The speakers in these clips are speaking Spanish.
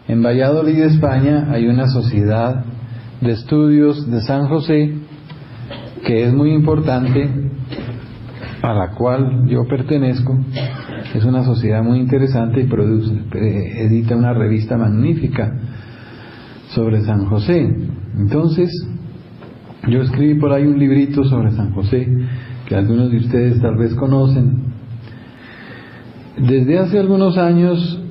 En Valladolid, España, hay una sociedad de estudios de San José que es muy importante, a la cual yo pertenezco. Es una sociedad muy interesante y edita una revista magnífica sobre San José. Entonces, yo escribí por ahí un librito sobre San José que algunos de ustedes tal vez conocen. Desde hace algunos años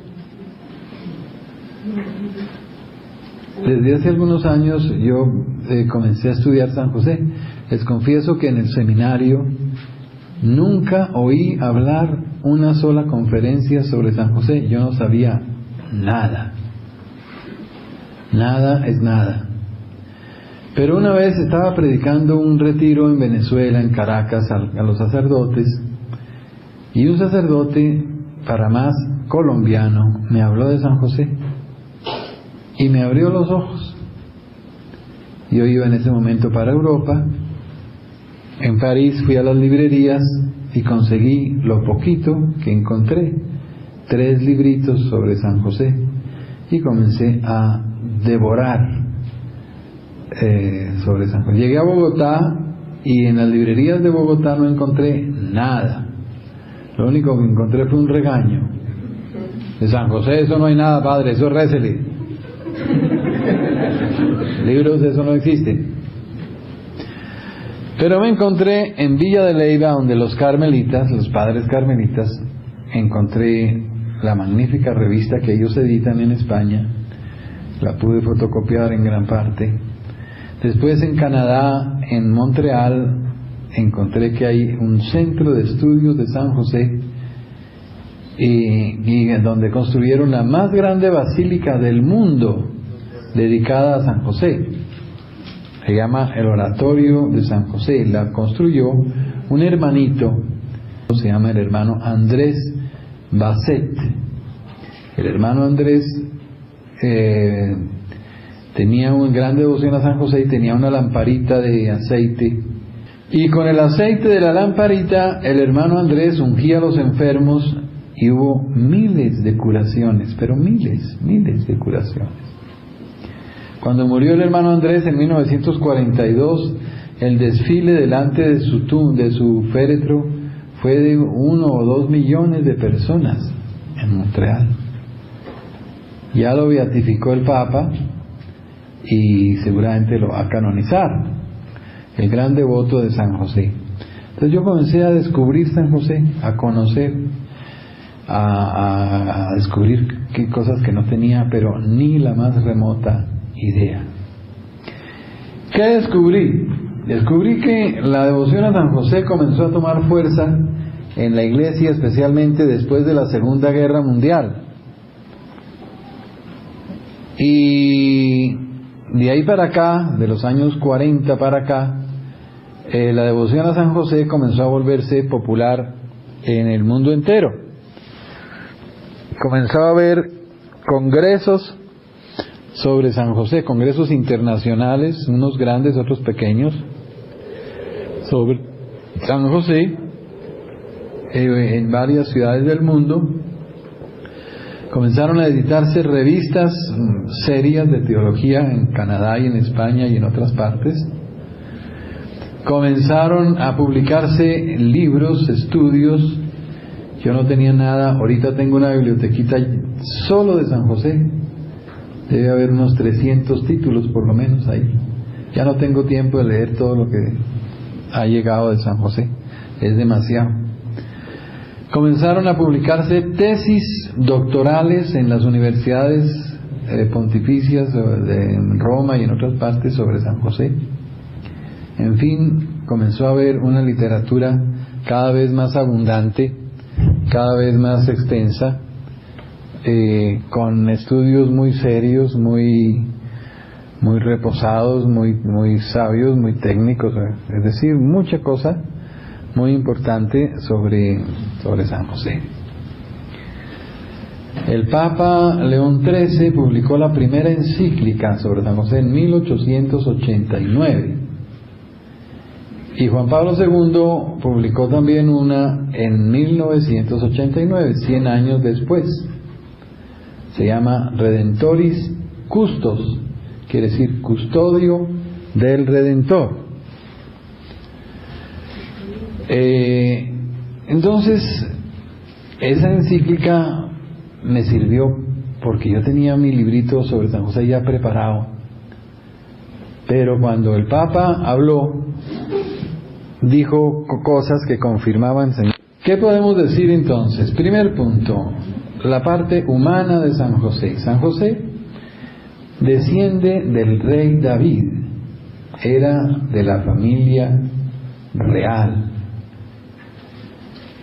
yo comencé a estudiar San José. Les confieso que en el seminario nunca oí hablar una sola conferencia sobre San José. Yo no sabía nada. Nada es nada. Pero una vez estaba predicando un retiro en Venezuela, en Caracas, a los sacerdotes, y un sacerdote, para más colombiano, me habló de San José y me abrió los ojos. Yo iba en ese momento para Europa. En París fui a las librerías y conseguí lo poquito que encontré, 3 libritos sobre San José, y comencé a devorar sobre San José. Llegué a Bogotá y en las librerías de Bogotá no encontré nada. Lo único que encontré fue un regaño. De San José eso no hay nada, padre, eso récele. Libros de eso no existen. Pero me encontré en Villa de Leyva, donde los carmelitas, los padres carmelitas, encontré la magnífica revista que ellos editan en España. La pude fotocopiar en gran parte. Después en Canadá, en Montreal, encontré que hay un centro de estudios de San José y donde construyeron la más grande basílica del mundo dedicada a San José. Se llama el Oratorio de San José. La construyó un hermanito, se llama el hermano Andrés Basset. El hermano Andrés tenía una gran devoción a San José y tenía una lamparita de aceite. Y con el aceite de la lamparita, el hermano Andrés ungía a los enfermos y hubo miles de curaciones, pero miles de curaciones. Cuando murió el hermano Andrés en 1942, el desfile delante de su féretro fue de 1 o 2 millones de personas en Montreal. Ya lo beatificó el Papa y seguramente lo va a canonizar, el gran devoto de San José. Entonces yo comencé a descubrir San José, a conocer, a descubrir qué cosas que no tenía, pero ni la más remota idea. ¿Qué descubrí? Descubrí que la devoción a San José comenzó a tomar fuerza en la iglesia, especialmente después de la Segunda Guerra Mundial. Y de ahí para acá, de los años 40 para acá, la devoción a San José comenzó a volverse popular en el mundo entero. Comenzó a haber congresos sobre San José, congresos internacionales, unos grandes, otros pequeños, sobre San José, en varias ciudades del mundo. Comenzaron a editarse revistas serias de teología en Canadá y en España y en otras partes. Comenzaron a publicarse libros, estudios. Yo no tenía nada, ahorita tengo una bibliotequita solo de San José. Debe haber unos 300 títulos por lo menos ahí. Ya no tengo tiempo de leer todo lo que ha llegado de San José, es demasiado. Comenzaron a publicarse tesis doctorales en las universidades pontificias de Roma y en otras partes sobre San José. En fin, comenzó a haber una literatura cada vez más abundante, cada vez más extensa, con estudios muy serios, muy reposados, muy sabios, muy técnicos, es decir, mucha cosa muy importante sobre San José. El Papa León XIII publicó la primera encíclica sobre San José en 1889 y Juan Pablo II publicó también una en 1989, 100 años después. Se llama Redentoris Custos, quiere decir custodio del Redentor. Entonces, esa encíclica me sirvió porque yo tenía mi librito sobre San José ya preparado, pero cuando el Papa habló, dijo cosas que confirmaban. ¿Qué podemos decir entonces? Primer punto, la parte humana de San José. San José desciende del rey David, era de la familia real.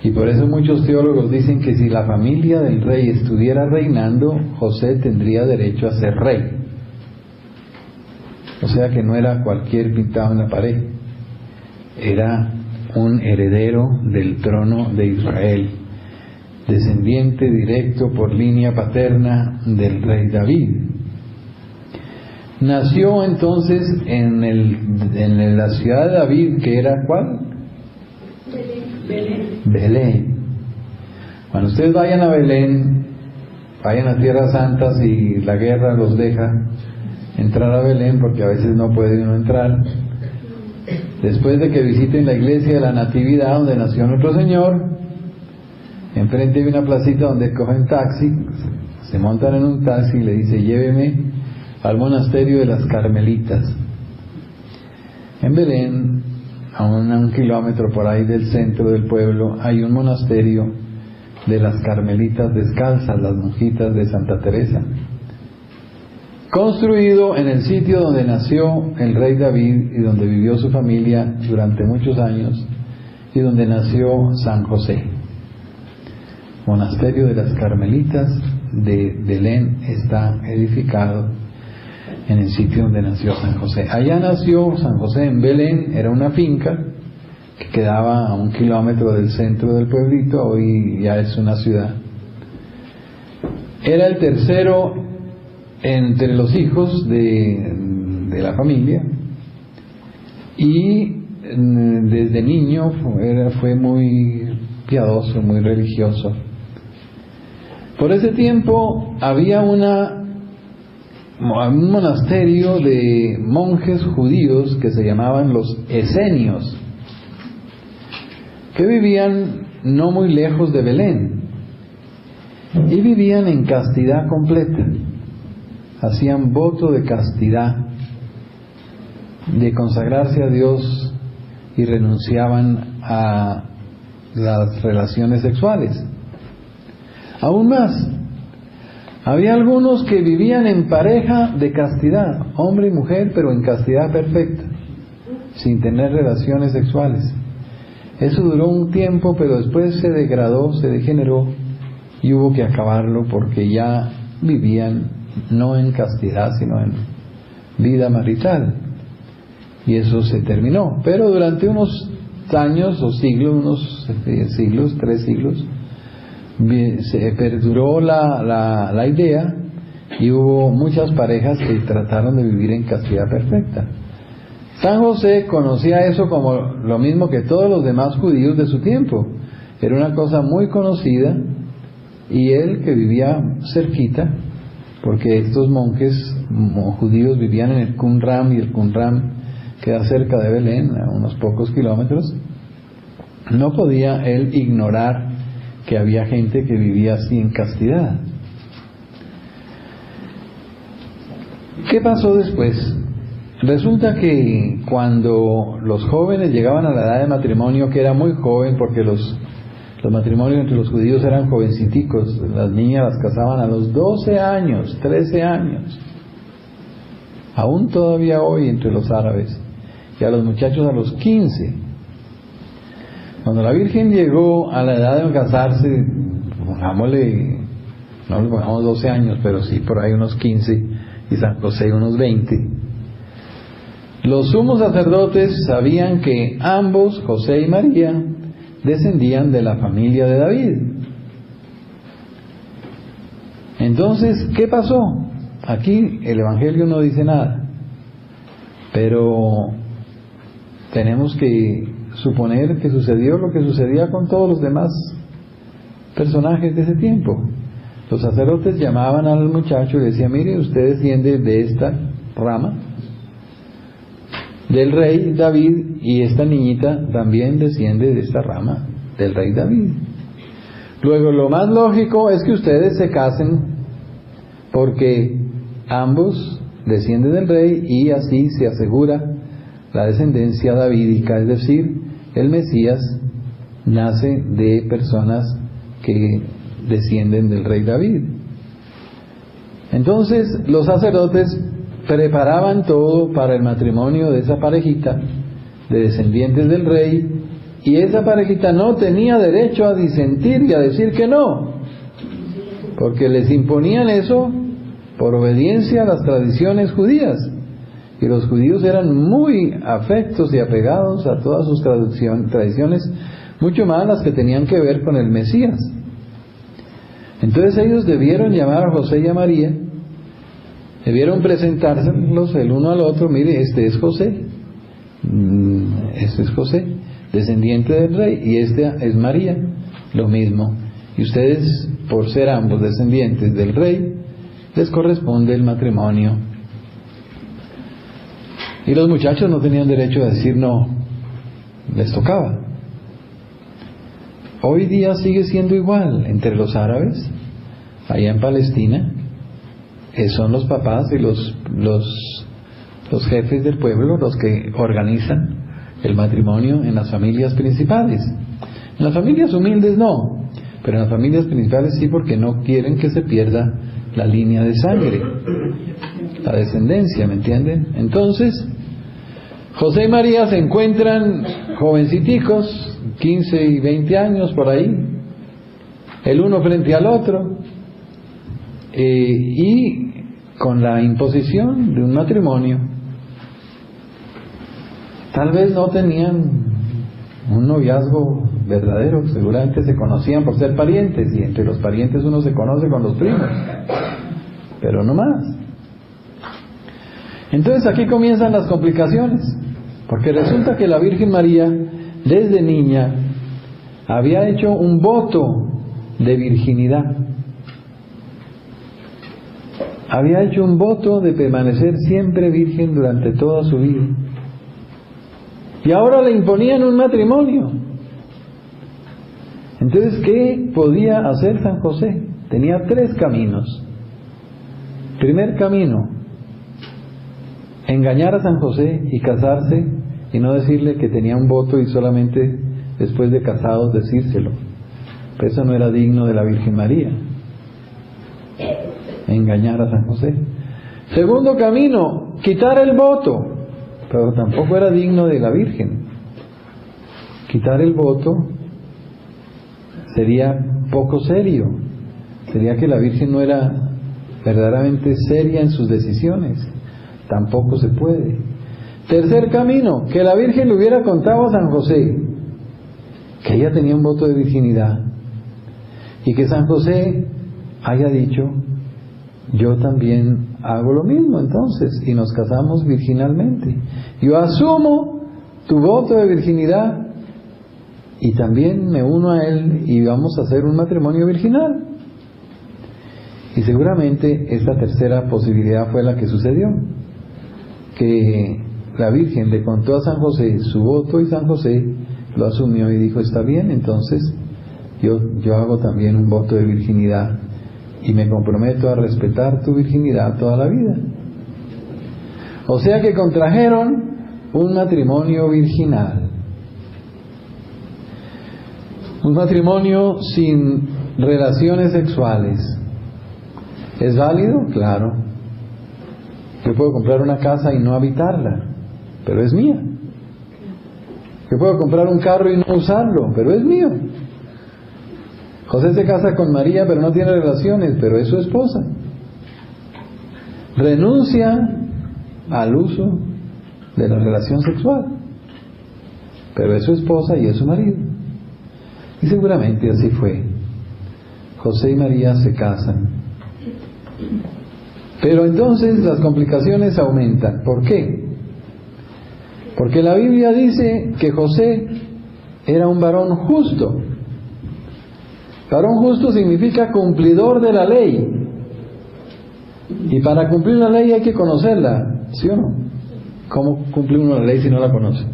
Y por eso muchos teólogos dicen que si la familia del rey estuviera reinando, José tendría derecho a ser rey. O sea que no era cualquier pintado en la pared, era un heredero del trono de Israel, descendiente directo por línea paterna del rey David. Nació entonces en la ciudad de David, que era ¿cuál? Belén. Cuando ustedes vayan a Belén, vayan a Tierra Santa, si la guerra los deja entrar a Belén, porque a veces no puede uno entrar. Después de que visiten la iglesia de la Natividad, donde nació nuestro Señor, enfrente hay una placita donde cogen taxi, se montan en un taxi y le dice: lléveme al monasterio de las Carmelitas. En Belén, a un kilómetro por ahí del centro del pueblo, hay un monasterio de las Carmelitas Descalzas, las monjitas de Santa Teresa, construido en el sitio donde nació el rey David y donde vivió su familia durante muchos años, y donde nació San José. Monasterio de las Carmelitas de Belén está edificado en el sitio donde nació San José. Allá nació San José, en Belén. Era una finca que quedaba a 1 kilómetro del centro del pueblito, hoy ya es una ciudad. Era el tercero entre los hijos de la familia, y desde niño fue muy piadoso, muy religioso. Por ese tiempo había un monasterio de monjes judíos que se llamaban los esenios, que vivían no muy lejos de Belén, y vivían en castidad completa. Hacían voto de castidad, de consagrarse a Dios, y renunciaban a las relaciones sexuales. Aún más, había algunos que vivían en pareja de castidad, hombre y mujer, pero en castidad perfecta, sin tener relaciones sexuales. Eso duró un tiempo, pero después se degradó, se degeneró, y hubo que acabarlo porque ya vivían no en castidad, sino en vida marital, y eso se terminó. Pero durante unos años o siglos, 3 siglos, se perduró la idea, y hubo muchas parejas que trataron de vivir en castidad perfecta. San José conocía eso como lo mismo que todos los demás judíos de su tiempo. Era una cosa muy conocida, y él, que vivía cerquita, porque estos monjes judíos vivían en el Qumran, y el Qumran queda cerca de Belén, a unos pocos kilómetros, no podía él ignorar que había gente que vivía así en castidad. ¿Qué pasó después? Resulta que cuando los jóvenes llegaban a la edad de matrimonio, que era muy joven, porque los matrimonios entre los judíos eran jovenciticos, las niñas las casaban a los 12 años, 13 años, aún todavía hoy entre los árabes, y a los muchachos a los 15. Cuando la Virgen llegó a la edad de casarse, pongámosle, no le pongamos 12 años, pero sí por ahí unos 15, y San José unos 20, los sumos sacerdotes sabían que ambos, José y María, descendían de la familia de David. Entonces, ¿qué pasó? Aquí el Evangelio no dice nada, pero tenemos que suponer que sucedió lo que sucedía con todos los demás personajes de ese tiempo. Los sacerdotes llamaban al muchacho y le decían: mire, usted desciende de esta rama del rey David, y esta niñita también desciende de esta rama del rey David. Luego, lo más lógico es que ustedes se casen, porque ambos descienden del rey y así se asegura la descendencia davídica, es decir, el Mesías nace de personas que descienden del rey David. Entonces los sacerdotes preparaban todo para el matrimonio de esa parejita de descendientes del rey, y esa parejita no tenía derecho a disentir y a decir que no, porque les imponían eso por obediencia a las tradiciones judías, y los judíos eran muy afectos y apegados a todas sus tradiciones, mucho más las que tenían que ver con el Mesías. Entonces ellos debieron llamar a José y a María, debieron presentárselos el uno al otro: mire, este es José, descendiente del rey, y esta es María, lo mismo. Y ustedes, por ser ambos descendientes del rey, les corresponde el matrimonio. Y los muchachos no tenían derecho a decir no, les tocaba. Hoy día sigue siendo igual entre los árabes, allá en Palestina, son los papás y los jefes del pueblo los que organizan el matrimonio en las familias principales. En las familias humildes no, pero en las familias principales sí, porque no quieren que se pierda la línea de sangre, la descendencia, ¿me entienden? Entonces, José y María se encuentran jovenciticos, 15 y 20 años por ahí, el uno frente al otro, y con la imposición de un matrimonio. Tal vez no tenían un noviazgo verdadero, seguramente se conocían por ser parientes, y entre los parientes uno se conoce con los primos, pero no más. Entonces aquí comienzan las complicaciones, porque resulta que la Virgen María desde niña había hecho un voto de virginidad, había hecho un voto de permanecer siempre virgen durante toda su vida, y ahora le imponían un matrimonio. Entonces, ¿qué podía hacer San José? Tenía 3 caminos. Primer camino: engañar a San José y casarse, y no decirle que tenía un voto, y solamente después de casados decírselo. Pero eso no era digno de la Virgen María, engañar a San José. Segundo camino: quitar el voto, pero tampoco era digno de la Virgen. Quitar el voto sería poco serio, sería que la Virgen no era verdaderamente seria en sus decisiones, tampoco se puede. Tercer camino: que la Virgen le hubiera contado a San José que ella tenía un voto de virginidad, y que San José haya dicho: yo también hago lo mismo entonces, y nos casamos virginalmente. Yo asumo tu voto de virginidad y también me uno a él, y vamos a hacer un matrimonio virginal. Y seguramente esta tercera posibilidad fue la que sucedió, que la Virgen le contó a San José su voto, y San José lo asumió y dijo: está bien, entonces yo hago también un voto de virginidad y me comprometo a respetar tu virginidad toda la vida. O sea que contrajeron un matrimonio virginal, un matrimonio sin relaciones sexuales. ¿Es válido? Claro. Yo puedo comprar una casa y no habitarla, pero es mía. Yo puedo comprar un carro y no usarlo, pero es mío. José se casa con María, pero no tiene relaciones, pero es su esposa. Renuncia al uso de la relación sexual, pero es su esposa y es su marido. Y seguramente así fue. José y María se casan. Pero entonces las complicaciones aumentan. ¿Por qué? Porque la Biblia dice que José era un varón justo. Varón justo significa cumplidor de la ley. Y para cumplir la ley hay que conocerla, ¿sí o no? ¿Cómo cumple uno la ley si no la conoce?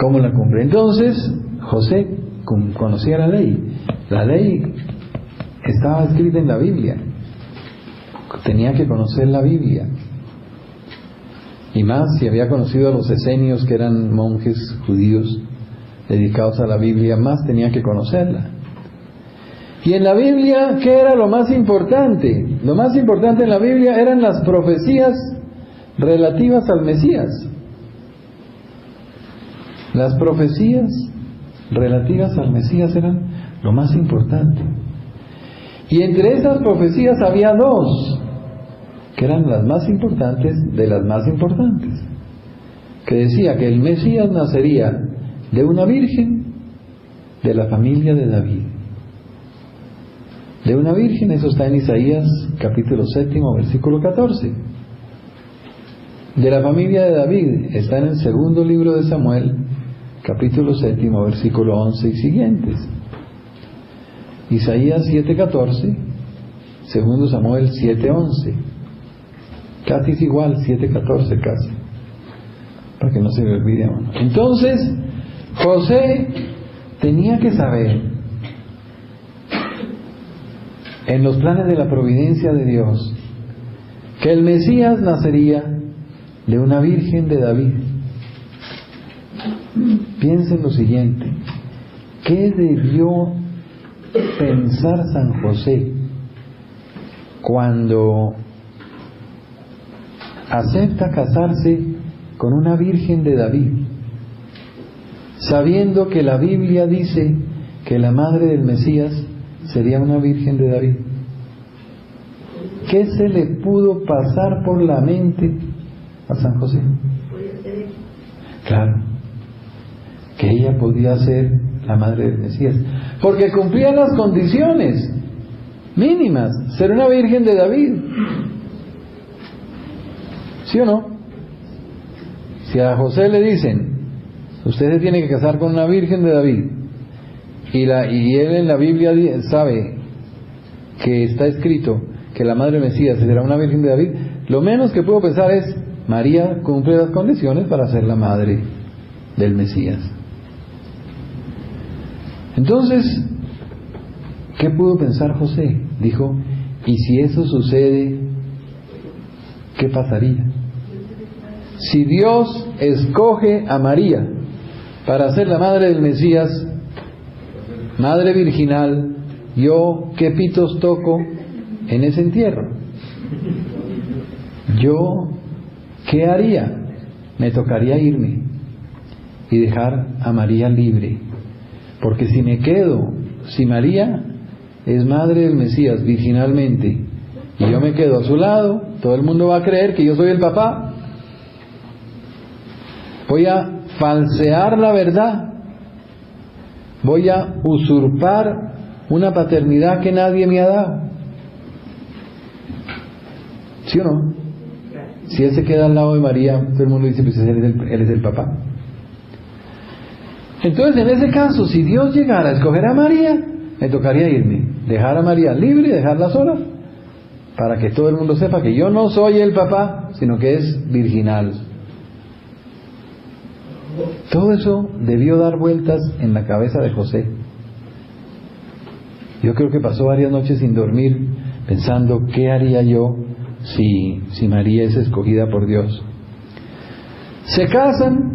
¿Cómo la cumple? Entonces, José conocía la ley. La ley estaba escrita en la Biblia. Tenía que conocer la Biblia. Y más si había conocido a los esenios, que eran monjes judíos dedicados a la Biblia, más tenía que conocerla. Y en la Biblia, ¿qué era lo más importante? Lo más importante en la Biblia eran las profecías relativas al Mesías. Las profecías relativas al Mesías eran lo más importante. Y entre esas profecías había dos, que eran las más importantes de las más importantes, que decía que el Mesías nacería de una virgen de la familia de David. De una virgen, eso está en Isaías capítulo 7, versículo 14. De la familia de David está en el segundo libro de Samuel, capítulo 7, versículo 11 y siguientes. Isaías 7:14, segundo Samuel 7:11. Casi es igual, 7:14 casi, para que no se me olvide. Entonces, José tenía que saber, en los planes de la providencia de Dios, que el Mesías nacería de una virgen de David. Piensen lo siguiente: ¿qué debió pensar San José cuando acepta casarse con una virgen de David, sabiendo que la Biblia dice que la madre del Mesías sería una virgen de David? ¿Qué se le pudo pasar por la mente a San José? Claro, que ella podía ser la madre del Mesías, porque cumplía las condiciones mínimas, ser una virgen de David. ¿Sí o no? Si a José le dicen, usted se tiene que casar con una virgen de David, y él en la Biblia sabe que está escrito que la madre del Mesías será una virgen de David, lo menos que puedo pensar es, María cumple las condiciones para ser la madre del Mesías. Entonces, ¿qué pudo pensar José? Dijo, ¿y si eso sucede, qué pasaría? Si Dios escoge a María para ser la madre del Mesías, madre virginal, ¿yo qué pitos toco en ese entierro? ¿Yo qué haría? Me tocaría irme y dejar a María libre, porque si me quedo, si María es madre del Mesías virginalmente y yo me quedo a su lado, todo el mundo va a creer que yo soy el papá. Voy a falsear la verdad, voy a usurpar una paternidad que nadie me ha dado. ¿Sí o no? Si él se queda al lado de María, todo el mundo dice, pues él es el papá. Entonces, en ese caso, si Dios llegara a escoger a María, me tocaría irme, dejar a María libre, dejarla sola, para que todo el mundo sepa que yo no soy el papá, sino que es virginal. Todo eso debió dar vueltas en la cabeza de José. Yo creo que pasó varias noches sin dormir pensando, ¿qué haría yo si María es escogida por Dios? Se casan.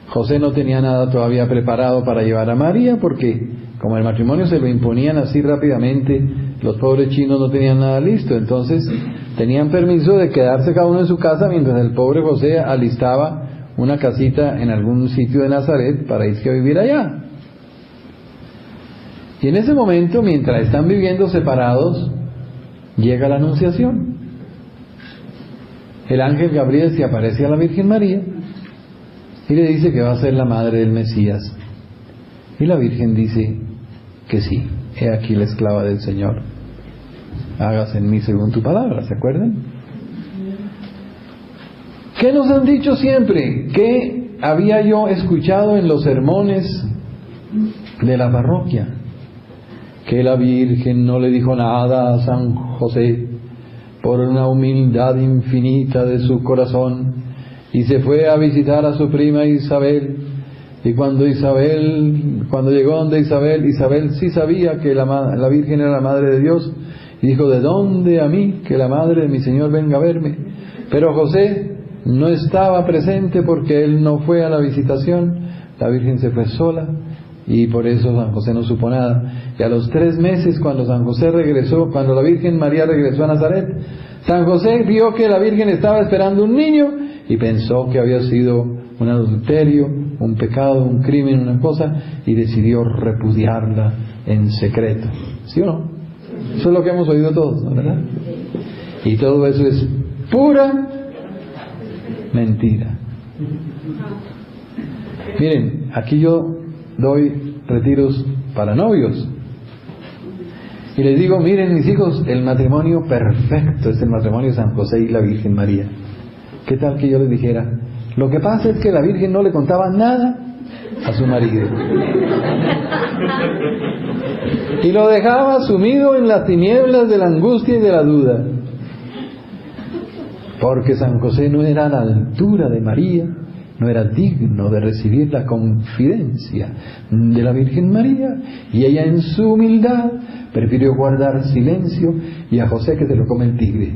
José no tenía nada todavía preparado para llevar a María, porque como el matrimonio se lo imponían así rápidamente, los pobres chinos no tenían nada listo. Entonces tenían permiso de quedarse cada uno en su casa mientras el pobre José alistaba una casita en algún sitio de Nazaret para irse a vivir allá. Y en ese momento, mientras están viviendo separados, llega la Anunciación. El ángel Gabriel se aparece a la Virgen María y le dice que va a ser la madre del Mesías. Y la Virgen dice que sí. He aquí la esclava del Señor. Hágase en mí según tu palabra. ¿Se acuerdan? ¿Qué nos han dicho siempre? ¿Qué había yo escuchado en los sermones de la parroquia? que la Virgen no le dijo nada a San José por una humildad infinita de su corazón, y se fue a visitar a su prima Isabel. Y cuando llegó donde Isabel sí sabía que la Virgen era la Madre de Dios, y dijo: ¿de dónde a mí que la Madre de mi Señor venga a verme? Pero José no estaba presente porque él no fue a la visitación. La Virgen se fue sola, y por eso San José no supo nada. Y a los 3 meses, cuando la Virgen María regresó a Nazaret, San José vio que la Virgen estaba esperando un niño y pensó que había sido un adulterio, un pecado, un crimen, una cosa, y decidió repudiarla en secreto. ¿Sí o no? Eso es lo que hemos oído todos, ¿no? ¿Verdad? Y todo eso es pura mentira. Miren, aquí yo doy retiros para novios y les digo: miren, mis hijos, el matrimonio perfecto es el matrimonio de San José y la Virgen María. ¿Qué tal que yo les dijera: lo que pasa es que la Virgen no le contaba nada a su marido y lo dejaba sumido en las tinieblas de la angustia y de la duda, porque San José no era a la altura de María, no era digno de recibir la confidencia de la Virgen María, y ella en su humildad prefirió guardar silencio, y a José que se lo come el tigre.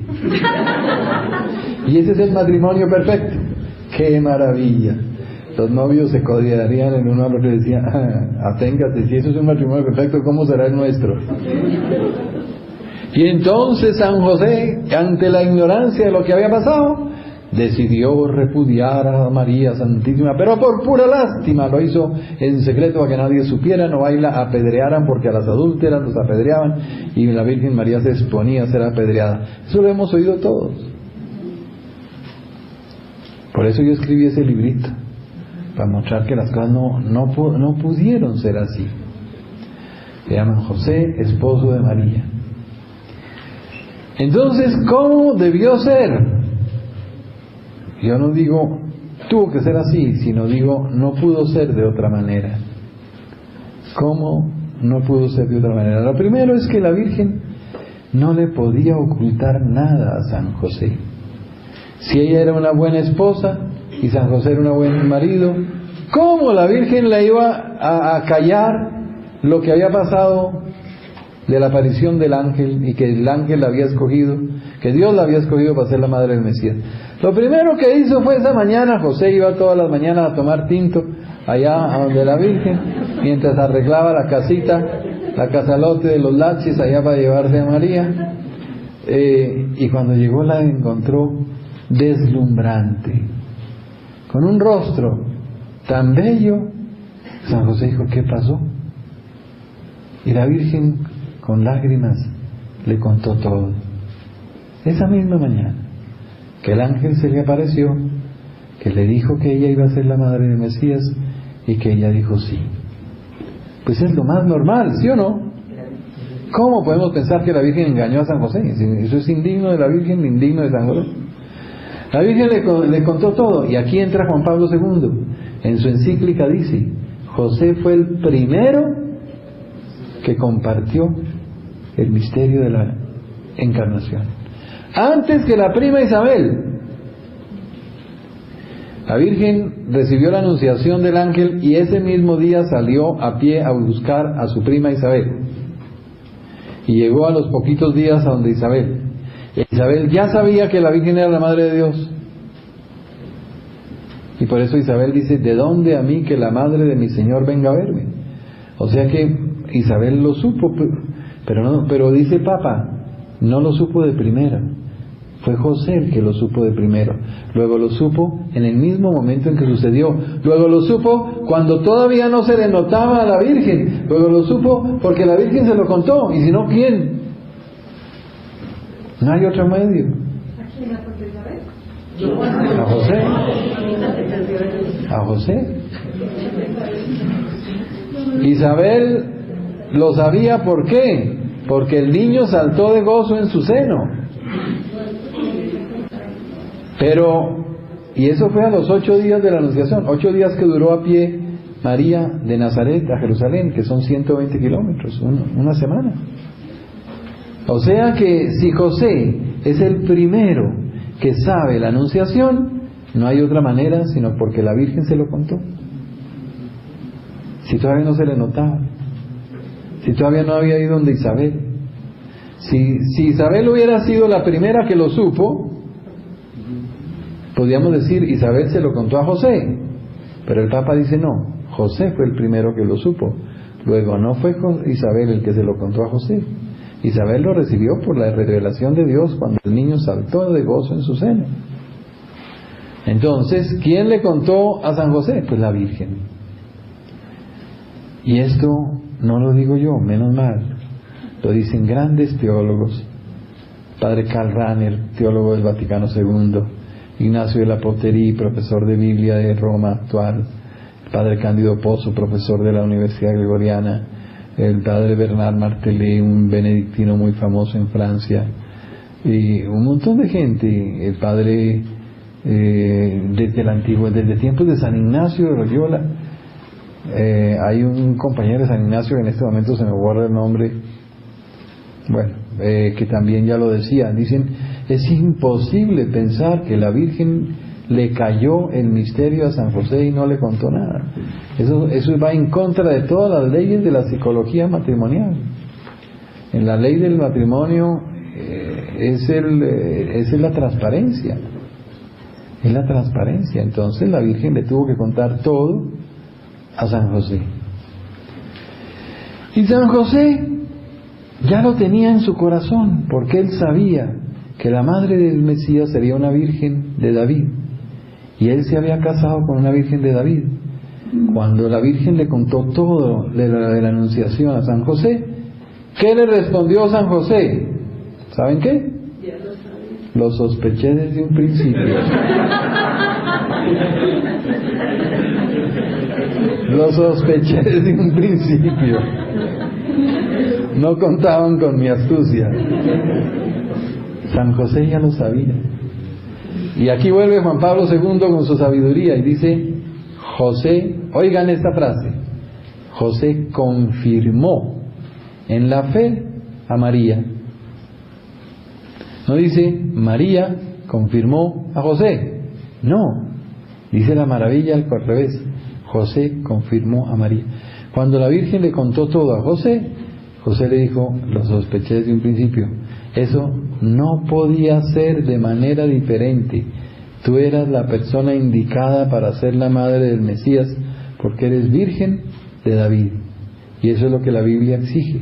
Y ese es el matrimonio perfecto. ¡Qué maravilla! Los novios se codearían el uno al otro y decían: aténgate, si eso es un matrimonio perfecto, ¿cómo será el nuestro? Y entonces San José, ante la ignorancia de lo que había pasado, decidió repudiar a María Santísima, pero por pura lástima. Lo hizo en secreto para que nadie supiera, no ahí la apedrearan, porque a las adúlteras los apedreaban, y la Virgen María se exponía a ser apedreada. Eso lo hemos oído todos. Por eso yo escribí ese librito, para mostrar que las cosas no pudieron ser así. Se llaman José, esposo de María. Entonces, ¿cómo debió ser? Yo no digo tuvo que ser así, sino digo no pudo ser de otra manera. ¿Cómo no pudo ser de otra manera? Lo primero es que la Virgen no le podía ocultar nada a San José. Si ella era una buena esposa y San José era un buen marido, ¿cómo la Virgen le iba a callar lo que había pasado de la aparición del ángel, y que el ángel la había escogido, que Dios la había escogido para ser la madre del Mesías? Lo primero que hizo fue esa mañana: José iba todas las mañanas a tomar tinto allá a donde la Virgen, mientras arreglaba la casita, la casalote de los laches allá para llevarse a María, y cuando llegó la encontró deslumbrante, con un rostro tan bello. San José dijo: ¿qué pasó? Y la Virgen, con lágrimas, le contó todo. Esa misma mañana que el ángel se le apareció, que le dijo que ella iba a ser la madre del Mesías, y que ella dijo sí. Pues es lo más normal, ¿sí o no? ¿Cómo podemos pensar que la Virgen engañó a San José? Eso es indigno de la Virgen, indigno de San José. La Virgen le contó todo, y aquí entra Juan Pablo II. En su encíclica dice: José fue el primero que compartió el misterio de la encarnación, antes que la prima Isabel. La Virgen recibió la anunciación del ángel, y ese mismo día salió a pie a buscar a su prima Isabel, y llegó a los poquitos días a donde Isabel. Isabel ya sabía que la Virgen era la Madre de Dios, y por eso Isabel dice: ¿de dónde a mí que la Madre de mi Señor venga a verme? O sea que Isabel lo supo, pero dice Papa, no lo supo de primera, fue José el que lo supo de primero. Luego lo supo en el mismo momento en que sucedió. Luego lo supo cuando todavía no se le notaba a la Virgen. Luego lo supo porque la Virgen se lo contó, y si no, ¿quién? No hay otro medio. A José. A José. Isabel lo sabía. ¿Por qué? Porque el niño saltó de gozo en su seno. Pero, y eso fue a los 8 días de la anunciación, 8 días que duró a pie María de Nazaret a Jerusalén, que son 120 kilómetros, una semana. O sea que si José es el primero que sabe la anunciación, no hay otra manera sino porque la Virgen se lo contó. Si todavía no se le notaba, si todavía no había ido donde Isabel, si Isabel hubiera sido la primera que lo supo, podríamos decir Isabel se lo contó a José, pero el Papa dice no, José fue el primero que lo supo. Luego no fue Isabel el que se lo contó a José. Isabel lo recibió por la revelación de Dios cuando el niño saltó de gozo en su seno. Entonces, ¿quién le contó a San José? Pues la Virgen. Y esto no lo digo yo, menos mal, lo dicen grandes teólogos. Padre Karl Rahner, teólogo del Vaticano II, Ignacio de la Poterí, profesor de Biblia de Roma actual, el Padre Cándido Pozo, profesor de la Universidad Gregoriana, el Padre Bernard Martelet, un benedictino muy famoso en Francia, y un montón de gente, el Padre desde el antiguo, desde tiempos de San Ignacio de Loyola. Hay un compañero de San Ignacio que en este momento se me borra el nombre, bueno, que también ya lo decía, dicen, es imposible pensar que la Virgen le cayó el misterio a San José y no le contó nada. Eso va en contra de todas las leyes de la psicología matrimonial. En la ley del matrimonio es la transparencia. Es la transparencia. Entonces la Virgen le tuvo que contar todo a San José. Y San José ya lo tenía en su corazón, porque él sabía que la madre del Mesías sería una virgen de David, y él se había casado con una virgen de David. Cuando la Virgen le contó todo de la anunciación a San José, ¿qué le respondió San José? ¿Saben qué? Lo sospeché desde un principio. Lo sospeché desde un principio. No contaban con mi astucia. San José ya lo sabía. Y aquí vuelve Juan Pablo II con su sabiduría y dice, José, oigan esta frase, José confirmó en la fe a María. No dice, María confirmó a José. No, dice la maravilla al revés, José confirmó a María. Cuando la Virgen le contó todo a José, José le dijo, lo sospeché desde un principio. Eso no podía ser de manera diferente. Tú eras la persona indicada para ser la madre del Mesías, porque eres virgen de David. Y eso es lo que la Biblia exige.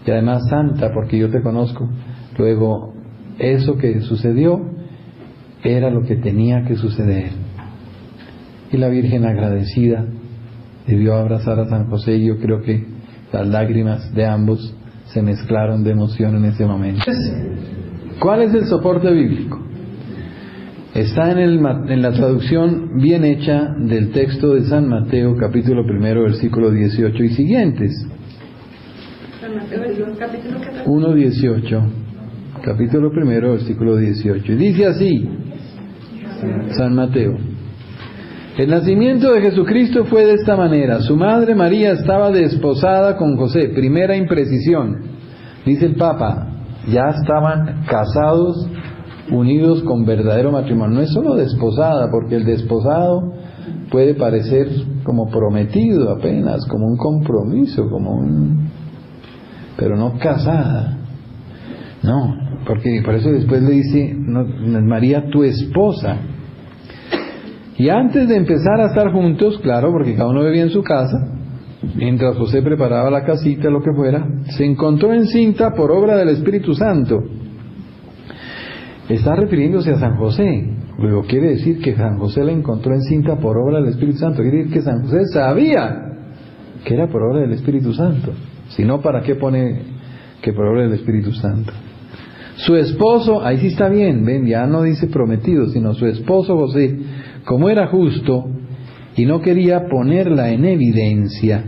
Y además santa, porque yo te conozco. Luego, eso que sucedió era lo que tenía que suceder. Y la Virgen agradecida debió abrazar a San José, y yo creo que las lágrimas de ambos se mezclaron de emoción en ese momento. ¿Cuál es el soporte bíblico? Está en la traducción bien hecha del texto de San Mateo, capítulo 1, versículo 18 y siguientes. San Mateo, capítulo 1:18, capítulo 1, versículo 18. Y dice así, San Mateo: el nacimiento de Jesucristo fue de esta manera. Su madre María estaba desposada con José. Primera imprecisión. Dice el Papa, ya estaban casados, unidos con verdadero matrimonio. No es solo desposada, porque el desposado puede parecer como prometido apenas, como un compromiso, pero no casada. No, porque por eso después le dice, no, María, tu esposa. Y antes de empezar a estar juntos, claro, porque cada uno vivía en su casa, mientras José preparaba la casita, lo que fuera, se encontró encinta por obra del Espíritu Santo. Está refiriéndose a San José. Luego quiere decir que San José la encontró encinta por obra del Espíritu Santo. Quiere decir que San José sabía que era por obra del Espíritu Santo. Si no, ¿para qué pone que por obra del Espíritu Santo? Su esposo, ahí sí está bien, ven, ya no dice prometido, sino su esposo José, como era justo y no quería ponerla en evidencia,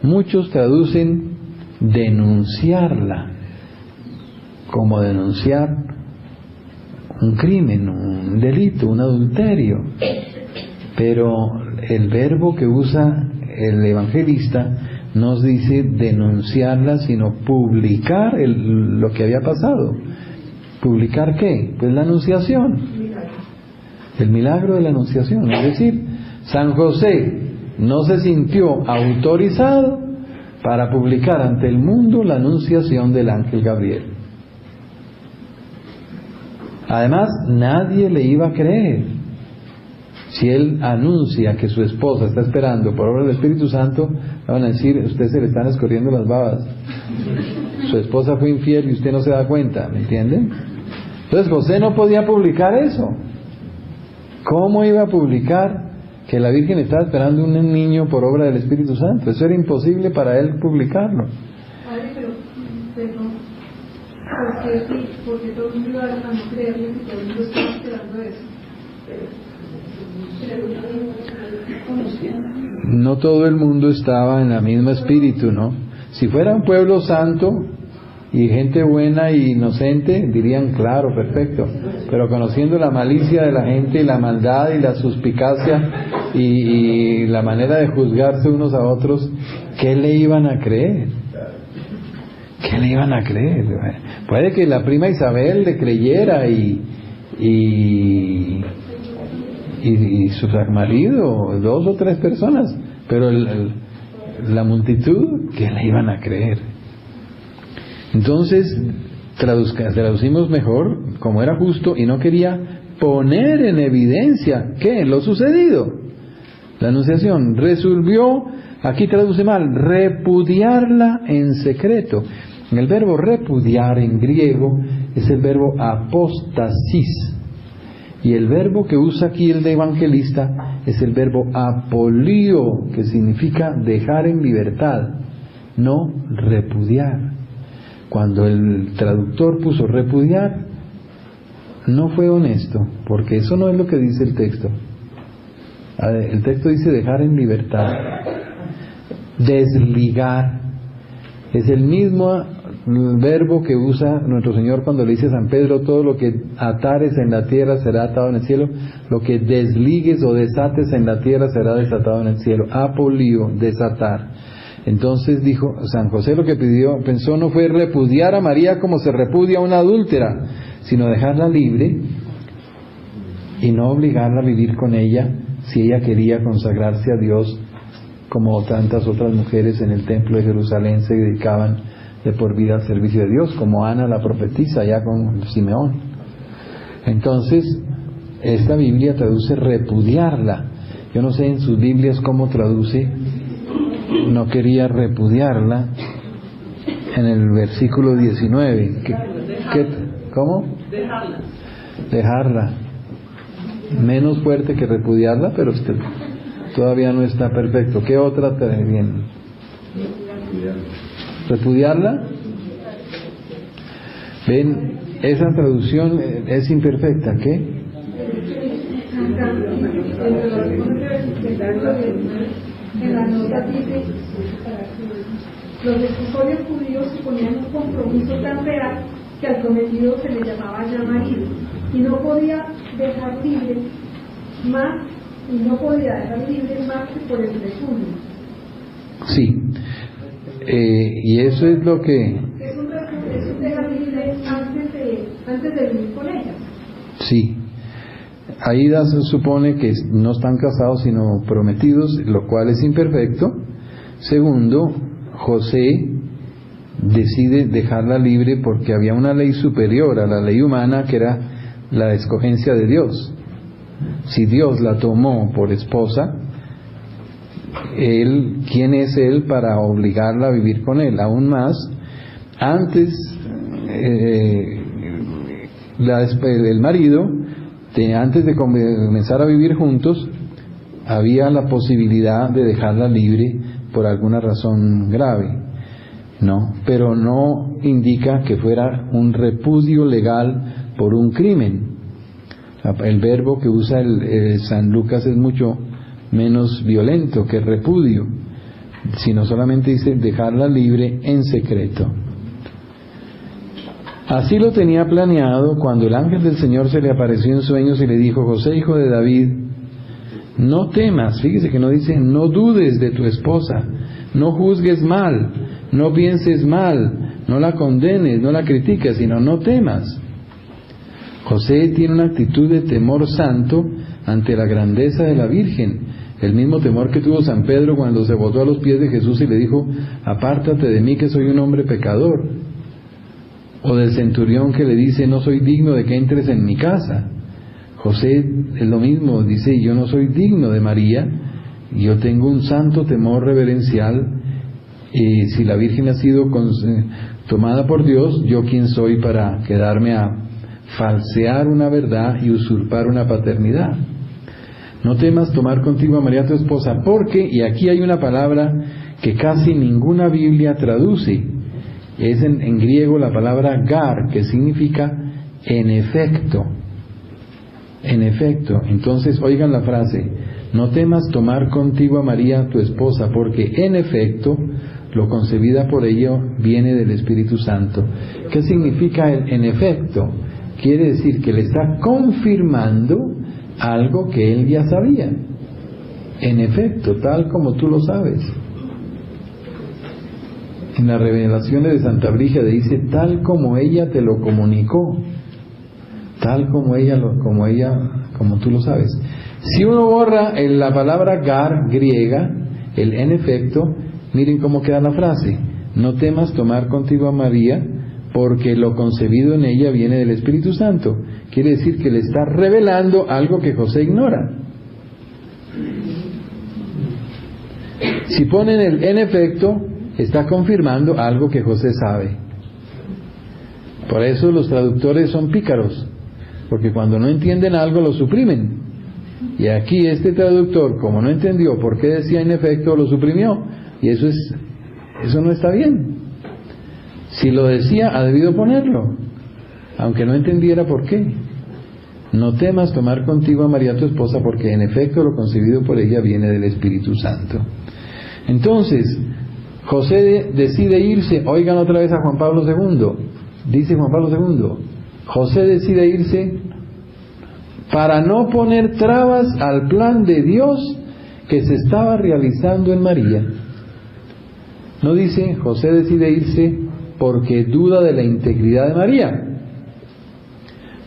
muchos traducen denunciarla, como denunciar un crimen, un delito, un adulterio. Pero el verbo que usa el evangelista nos dice denunciarla, sino publicar lo que había pasado. ¿Publicar qué? Pues la anunciación. El milagro de la anunciación. Es decir, San José no se sintió autorizado para publicar ante el mundo la anunciación del ángel Gabriel. Además, nadie le iba a creer. Si él anuncia que su esposa está esperando por obra del Espíritu Santo, le van a decir: usted se le están escorriendo las babas, su esposa fue infiel y usted no se da cuenta, ¿me entienden? Entonces José no podía publicar eso. ¿Cómo iba a publicar que la Virgen estaba esperando un niño por obra del Espíritu Santo? Eso era imposible para él publicarlo. Porque todo el mundo iba a no creerle y todo el mundo estaba esperando eso. No todo el mundo estaba en la misma espíritu, ¿no? Si fuera un pueblo santo y gente buena e inocente, dirían: claro, perfecto. Pero conociendo la malicia de la gente y la maldad y la suspicacia y la manera de juzgarse unos a otros, ¿qué le iban a creer? ¿Qué le iban a creer? Puede que la prima Isabel le creyera y su marido, 2 o 3 personas, pero la multitud, ¿qué le iban a creer? Entonces traducimos mejor, como era justo y no quería poner en evidencia ¿qué? Lo sucedido. La anunciación resolvió, aquí traduce mal, repudiarla en secreto. El verbo repudiar en griego es el verbo apostasis, y el verbo que usa aquí el de evangelista es el verbo apolio, que significa dejar en libertad, no repudiar. Cuando el traductor puso repudiar, no fue honesto, porque eso no es lo que dice el texto. El texto dice dejar en libertad, desligar. Es el mismo verbo que usa nuestro Señor cuando le dice a San Pedro: todo lo que atares en la tierra será atado en el cielo, lo que desligues o desates en la tierra será desatado en el cielo. Apolio, desatar. Entonces dijo San José, lo que pensó no fue repudiar a María como se repudia a una adúltera, sino dejarla libre y no obligarla a vivir con ella si ella quería consagrarse a Dios, como tantas otras mujeres en el templo de Jerusalén se dedicaban de por vida al servicio de Dios, como Ana la profetisa allá con Simeón. Entonces esta Biblia traduce repudiarla. Yo no sé en sus Biblias cómo traduce no quería repudiarla en el versículo 19. ¿Cómo? Dejarla. Menos fuerte que repudiarla, pero todavía no está perfecto. ¿Qué otra bien? ¿Repudiarla? Ven, esa traducción es imperfecta. ¿Qué? En la nota dice: los desposorios judíos suponían un compromiso tan real que al prometido se le llamaba ya marido, y no podía dejar libre más que por el presumo. Sí, y eso es lo que es un dejar libre antes de vivir con ella. Sí. Aida se supone que no están casados sino prometidos, lo cual es imperfecto. Segundo, José decide dejarla libre porque había una ley superior a la ley humana, que era la escogencia de Dios. Si Dios la tomó por esposa, ¿quién es él para obligarla a vivir con él? Aún más, antes el marido, antes de comenzar a vivir juntos, había la posibilidad de dejarla libre por alguna razón grave, ¿no? Pero no indica que fuera un repudio legal por un crimen. El verbo que usa San Lucas es mucho menos violento que repudio, sino solamente dice dejarla libre en secreto. Así lo tenía planeado cuando el ángel del Señor se le apareció en sueños y le dijo: José, hijo de David, No temas, fíjese que no dice no dudes de tu esposa, no juzgues mal, no pienses mal, no la condenes, no la critiques, sino no temas. José tiene una actitud de temor santo ante la grandeza de la Virgen, el mismo temor que tuvo San Pedro cuando se botó a los pies de Jesús y le dijo, apártate de mí que soy un hombre pecador. O del centurión que le dice, no soy digno de que entres en mi casa. José es lo mismo, dice, yo no soy digno de María, yo tengo un santo temor reverencial, y si la Virgen ha sido tomada por Dios, yo quién soy para quedarme a falsear una verdad y usurpar una paternidad. No temas tomar contigo a María tu esposa, porque, y aquí hay una palabra que casi ninguna Biblia traduce, es en griego la palabra gar, que significa en efecto. En efecto, entonces oigan la frase, no temas tomar contigo a María tu esposa, porque en efecto, lo concebida por ella viene del Espíritu Santo. ¿Qué significa el en efecto? Quiere decir que le está confirmando algo que él ya sabía. En efecto, tal como tú lo sabes. En las revelaciones de Santa Brígida dice, tal como ella te lo comunicó. Tal como como tú lo sabes. Si uno borra en la palabra gar griega, el en efecto, miren cómo queda la frase. No temas tomar contigo a María, porque lo concebido en ella viene del Espíritu Santo. Quiere decir que le está revelando algo que José ignora. Si ponen el en efecto, está confirmando algo que José sabe. Por eso los traductores son pícaros, porque cuando no entienden algo lo suprimen. Y aquí este traductor, como no entendió por qué decía en efecto, lo suprimió. Y eso no está bien. Si lo decía, ha debido ponerlo, aunque no entendiera por qué. No temas tomar contigo a María tu esposa, porque en efecto lo concebido por ella viene del Espíritu Santo. Entonces, José decide irse. Oigan otra vez a Juan Pablo II. Dice Juan Pablo II, José decide irse para no poner trabas al plan de Dios que se estaba realizando en María. No dice, José decide irse porque duda de la integridad de María,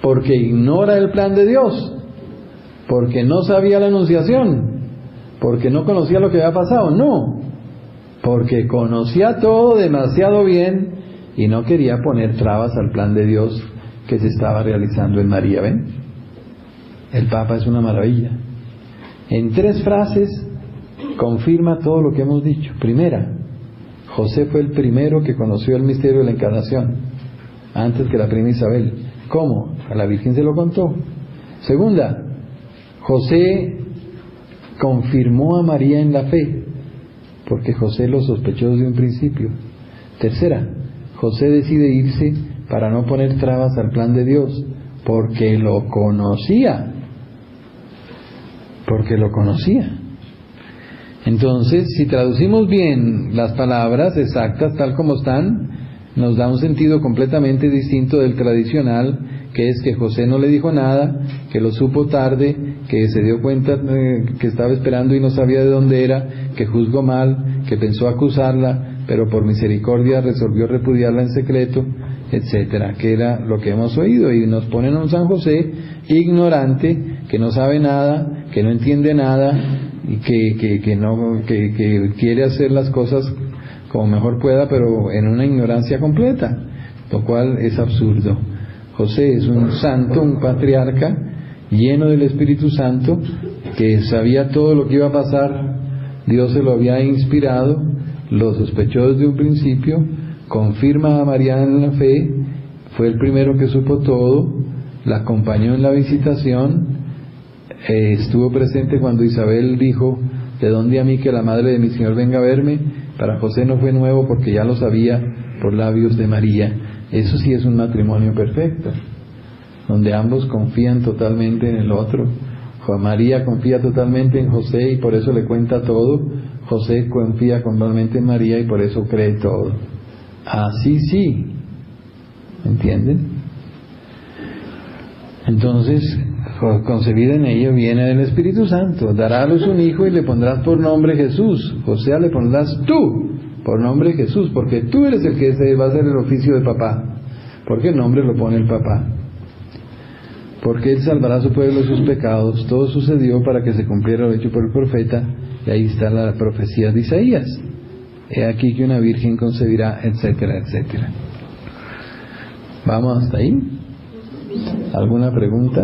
porque ignora el plan de Dios, porque no sabía la anunciación, porque no conocía lo que había pasado. No, porque conocía todo demasiado bien y no quería poner trabas al plan de Dios que se estaba realizando en María. ¿Ven? El Papa es una maravilla. En 3 frases confirma todo lo que hemos dicho. Primera, José fue el primero que conoció el misterio de la encarnación, antes que la prima Isabel. ¿Cómo? A la Virgen se lo contó. Segunda, José confirmó a María en la fe, porque José lo sospechó desde un principio. Tercera, José decide irse para no poner trabas al plan de Dios, porque lo conocía. Porque lo conocía. Entonces, si traducimos bien las palabras exactas tal como están, nos da un sentido completamente distinto del tradicional, que es que José no le dijo nada, que lo supo tarde, que se dio cuenta que estaba esperando y no sabía de dónde era, que juzgó mal, que pensó acusarla, pero por misericordia resolvió repudiarla en secreto, etcétera, que era lo que hemos oído. Y nos ponen a un San José ignorante, que no sabe nada, que no entiende nada, y que quiere hacer las cosas como mejor pueda, pero en una ignorancia completa, lo cual es absurdo. José es un santo, un patriarca lleno del Espíritu Santo, que sabía todo lo que iba a pasar. Dios se lo había inspirado, lo sospechó desde un principio, confirma a María en la fe, fue el primero que supo todo, la acompañó en la visitación, estuvo presente cuando Isabel dijo, ¿de dónde a mí que la madre de mi Señor venga a verme? Para José no fue nuevo porque ya lo sabía por labios de María. Eso sí es un matrimonio perfecto, donde ambos confían totalmente en el otro. María confía totalmente en José y por eso le cuenta todo. José confía totalmente en María y por eso cree todo. Así sí, ¿entienden? Entonces concebida en ella viene del Espíritu Santo. Dará a luz un hijo y le pondrás por nombre Jesús. O sea, le pondrás tú por nombre Jesús, porque tú eres el que va a hacer el oficio de papá, porque el nombre lo pone el papá. Porque él salvará a su pueblo de sus pecados. Todo sucedió para que se cumpliera lo hecho por el profeta, y ahí está la profecía de Isaías. He aquí que una virgen concebirá, etcétera, etcétera. ¿Vamos hasta ahí? ¿Alguna pregunta?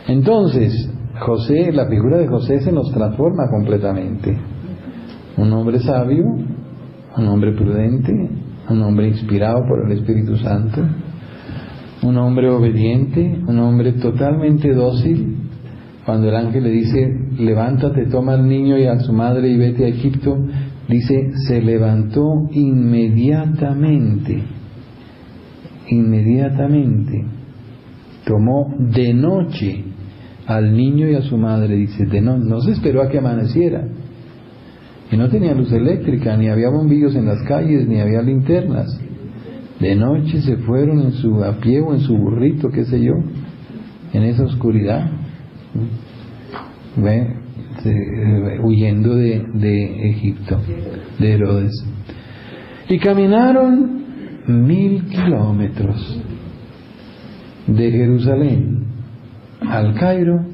Entonces, José, la figura de José se nos transforma completamente. Un hombre sabio, un hombre prudente, un hombre inspirado por el Espíritu Santo, un hombre obediente, un hombre totalmente dócil. Cuando el ángel le dice, levántate, toma al niño y a su madre y vete a Egipto, dice, se levantó inmediatamente. Inmediatamente. Tomó de noche al niño y a su madre, dice, no se esperó a que amaneciera. Y no tenía luz eléctrica, ni había bombillos en las calles, ni había linternas. De noche se fueron a pie o en su burrito, qué sé yo, en esa oscuridad, huyendo de Egipto, de Herodes. Y caminaron 1000 kilómetros de Jerusalén al Cairo.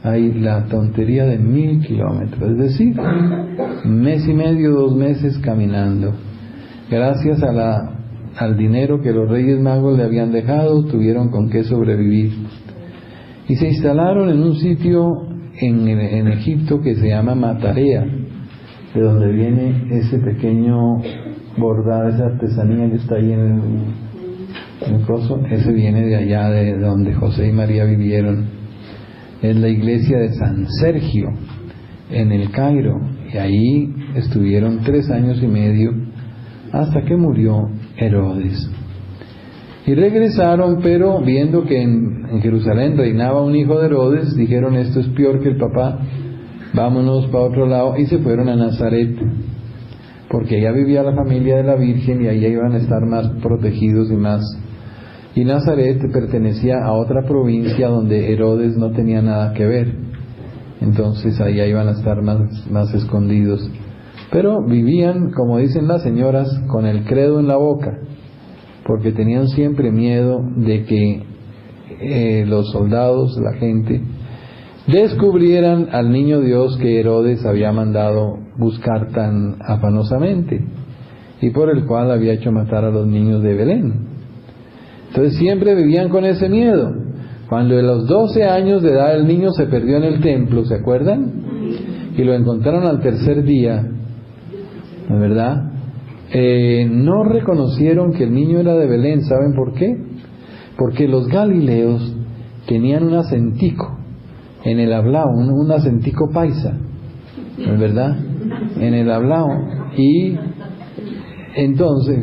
Hay la tontería de 1000 kilómetros, es decir, 1 mes y medio, 2 meses caminando. Gracias al dinero que los reyes magos le habían dejado, tuvieron con qué sobrevivir. Y se instalaron en un sitio en Egipto que se llama Matarea, de donde viene ese pequeño bordado, esa artesanía que está ahí en el coso. Ese viene de allá, de donde José y María vivieron. Es la iglesia de San Sergio, en el Cairo, y ahí estuvieron 3 años y medio, hasta que murió Herodes. Y regresaron, pero viendo que en Jerusalén reinaba un hijo de Herodes, dijeron, esto es peor que el papá, vámonos para otro lado, y se fueron a Nazaret, porque allá vivía la familia de la Virgen, y allá iban a estar más protegidos y más. Y Nazaret pertenecía a otra provincia donde Herodes no tenía nada que ver, entonces allá iban a estar más escondidos. Pero vivían, como dicen las señoras, con el credo en la boca, porque tenían siempre miedo de que los soldados, la gente, descubrieran al niño Dios que Herodes había mandado buscar tan afanosamente, y por el cual había hecho matar a los niños de Belén. Entonces siempre vivían con ese miedo. Cuando a los 12 años de edad el niño se perdió en el templo, ¿se acuerdan? Y lo encontraron al 3er día, ¿no es verdad? No reconocieron que el niño era de Belén. ¿Saben por qué? Porque los galileos tenían un acentico en el hablado, un acentico paisa, ¿no es verdad? En el hablado. Y entonces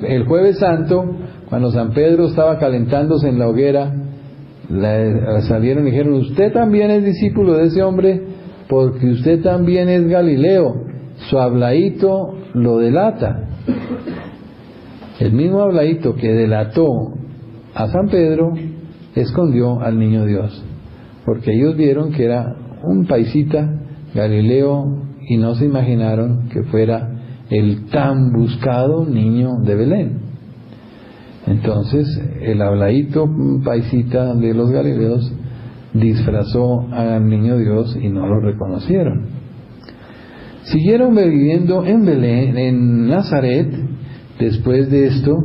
el Jueves Santo, cuando San Pedro estaba calentándose en la hoguera, salieron y dijeron, usted también es discípulo de ese hombre, porque usted también es Galileo, su habladito lo delata. El mismo habladito que delató a San Pedro, escondió al niño Dios, porque ellos vieron que era un paisita Galileo, y no se imaginaron que fuera el tan buscado niño de Belén. Entonces el habladito paisita de los galileos disfrazó al niño Dios y no lo reconocieron. Siguieron viviendo en Belén, en Nazaret, después de esto,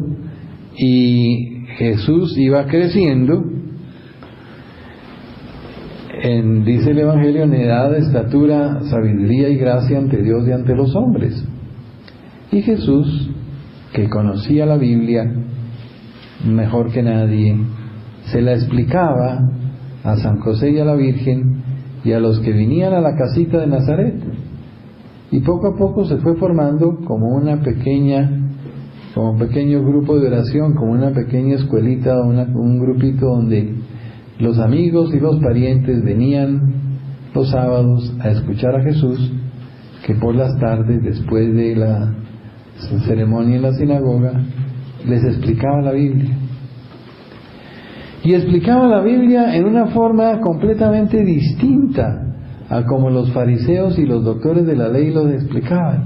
y Jesús iba creciendo, dice el Evangelio, en edad, estatura, sabiduría y gracia ante Dios y ante los hombres. Y Jesús, que conocía la Biblia mejor que nadie, se la explicaba a San José y a la Virgen y a los que venían a la casita de Nazaret, y poco a poco se fue formando como un pequeño grupo de oración, como una pequeña escuelita, un grupito donde los amigos y los parientes venían los sábados a escuchar a Jesús, que por las tardes, después de la ceremonia en la sinagoga, les explicaba la Biblia. Y explicaba la Biblia en una forma completamente distinta a como los fariseos y los doctores de la ley los explicaban.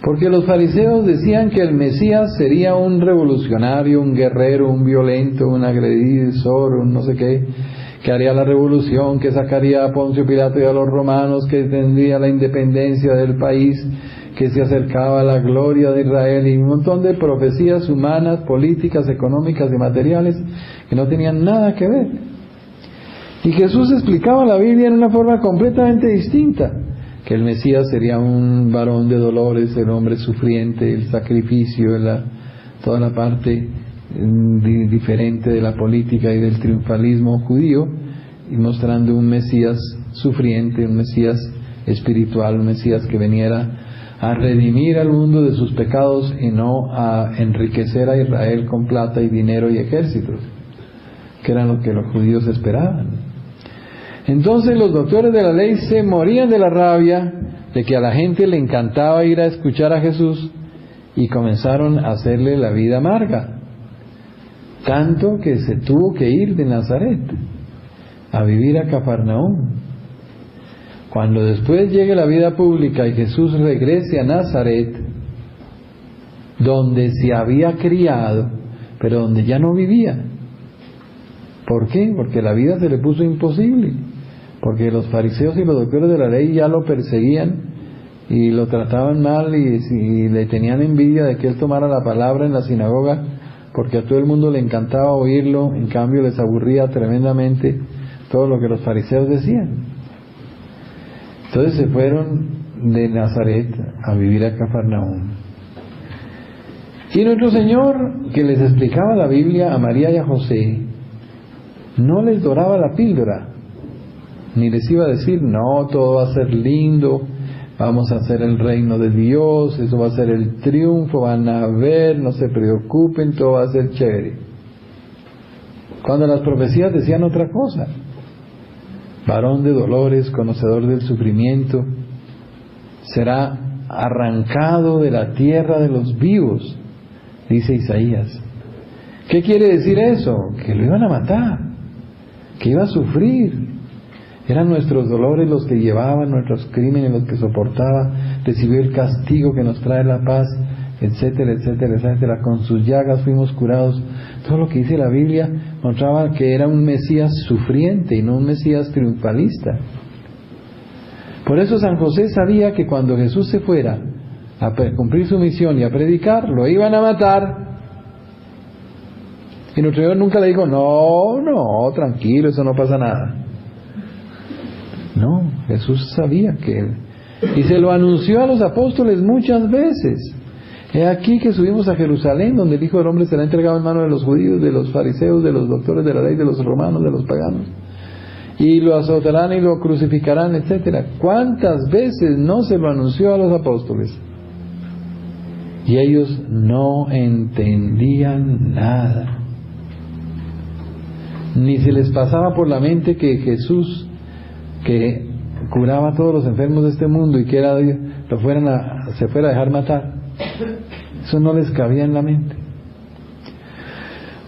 Porque los fariseos decían que el Mesías sería un revolucionario, un guerrero, un violento, un agresor, un no sé qué, que haría la revolución, que sacaría a Poncio Pilato y a los romanos, que tendría la independencia del país, que se acercaba a la gloria de Israel, y un montón de profecías humanas, políticas, económicas y materiales que no tenían nada que ver. Y Jesús explicaba la Biblia en una forma completamente distinta, que el Mesías sería un varón de dolores, el hombre sufriente, el sacrificio, toda la parte diferente de la política y del triunfalismo judío, y mostrando un Mesías sufriente, un Mesías espiritual, un Mesías que veniera a redimir al mundo de sus pecados y no a enriquecer a Israel con plata y dinero y ejércitos, que eran lo que los judíos esperaban. Entonces los doctores de la ley se morían de la rabia de que a la gente le encantaba ir a escuchar a Jesús, y comenzaron a hacerle la vida amarga, tanto que se tuvo que ir de Nazaret a vivir a Cafarnaúm. Cuando después llegue la vida pública y Jesús regrese a Nazaret, donde se había criado, pero donde ya no vivía. ¿Por qué? Porque la vida se le puso imposible, porque los fariseos y los doctores de la ley ya lo perseguían y lo trataban mal, y le tenían envidia de que él tomara la palabra en la sinagoga, porque a todo el mundo le encantaba oírlo. En cambio les aburría tremendamente todo lo que los fariseos decían. Entonces se fueron de Nazaret a vivir a Cafarnaúm. Y nuestro Señor, que les explicaba la Biblia a María y a José, no les doraba la píldora, ni les iba a decir, no, todo va a ser lindo, vamos a hacer el reino de Dios, eso va a ser el triunfo, van a ver, no se preocupen, todo va a ser chévere. Cuando las profecías decían otra cosa: varón de dolores, conocedor del sufrimiento, será arrancado de la tierra de los vivos, dice Isaías. ¿Qué quiere decir eso? Que lo iban a matar, que iba a sufrir. Eran nuestros dolores los que llevaban, nuestros crímenes los que soportaba, recibió el castigo que nos trae la paz, etcétera, etcétera, etcétera. Con sus llagas fuimos curados. Todo lo que dice la Biblia mostraba que era un Mesías sufriente y no un Mesías triunfalista. Por eso San José sabía que cuando Jesús se fuera a cumplir su misión y a predicar, lo iban a matar. Y nuestro Señor nunca le dijo, no, tranquilo, eso no pasa nada. No, Jesús sabía que y se lo anunció a los apóstoles muchas veces. He aquí que subimos a Jerusalén, donde el Hijo del Hombre será entregado en manos de los judíos, de los fariseos, de los doctores de la ley, de los romanos, de los paganos, y lo azotarán y lo crucificarán, etcétera. ¿Cuántas veces no se lo anunció a los apóstoles? Y ellos no entendían nada. Ni se les pasaba por la mente que Jesús, que curaba a todos los enfermos de este mundo y que se fuera a dejar matar. Eso no les cabía en la mente.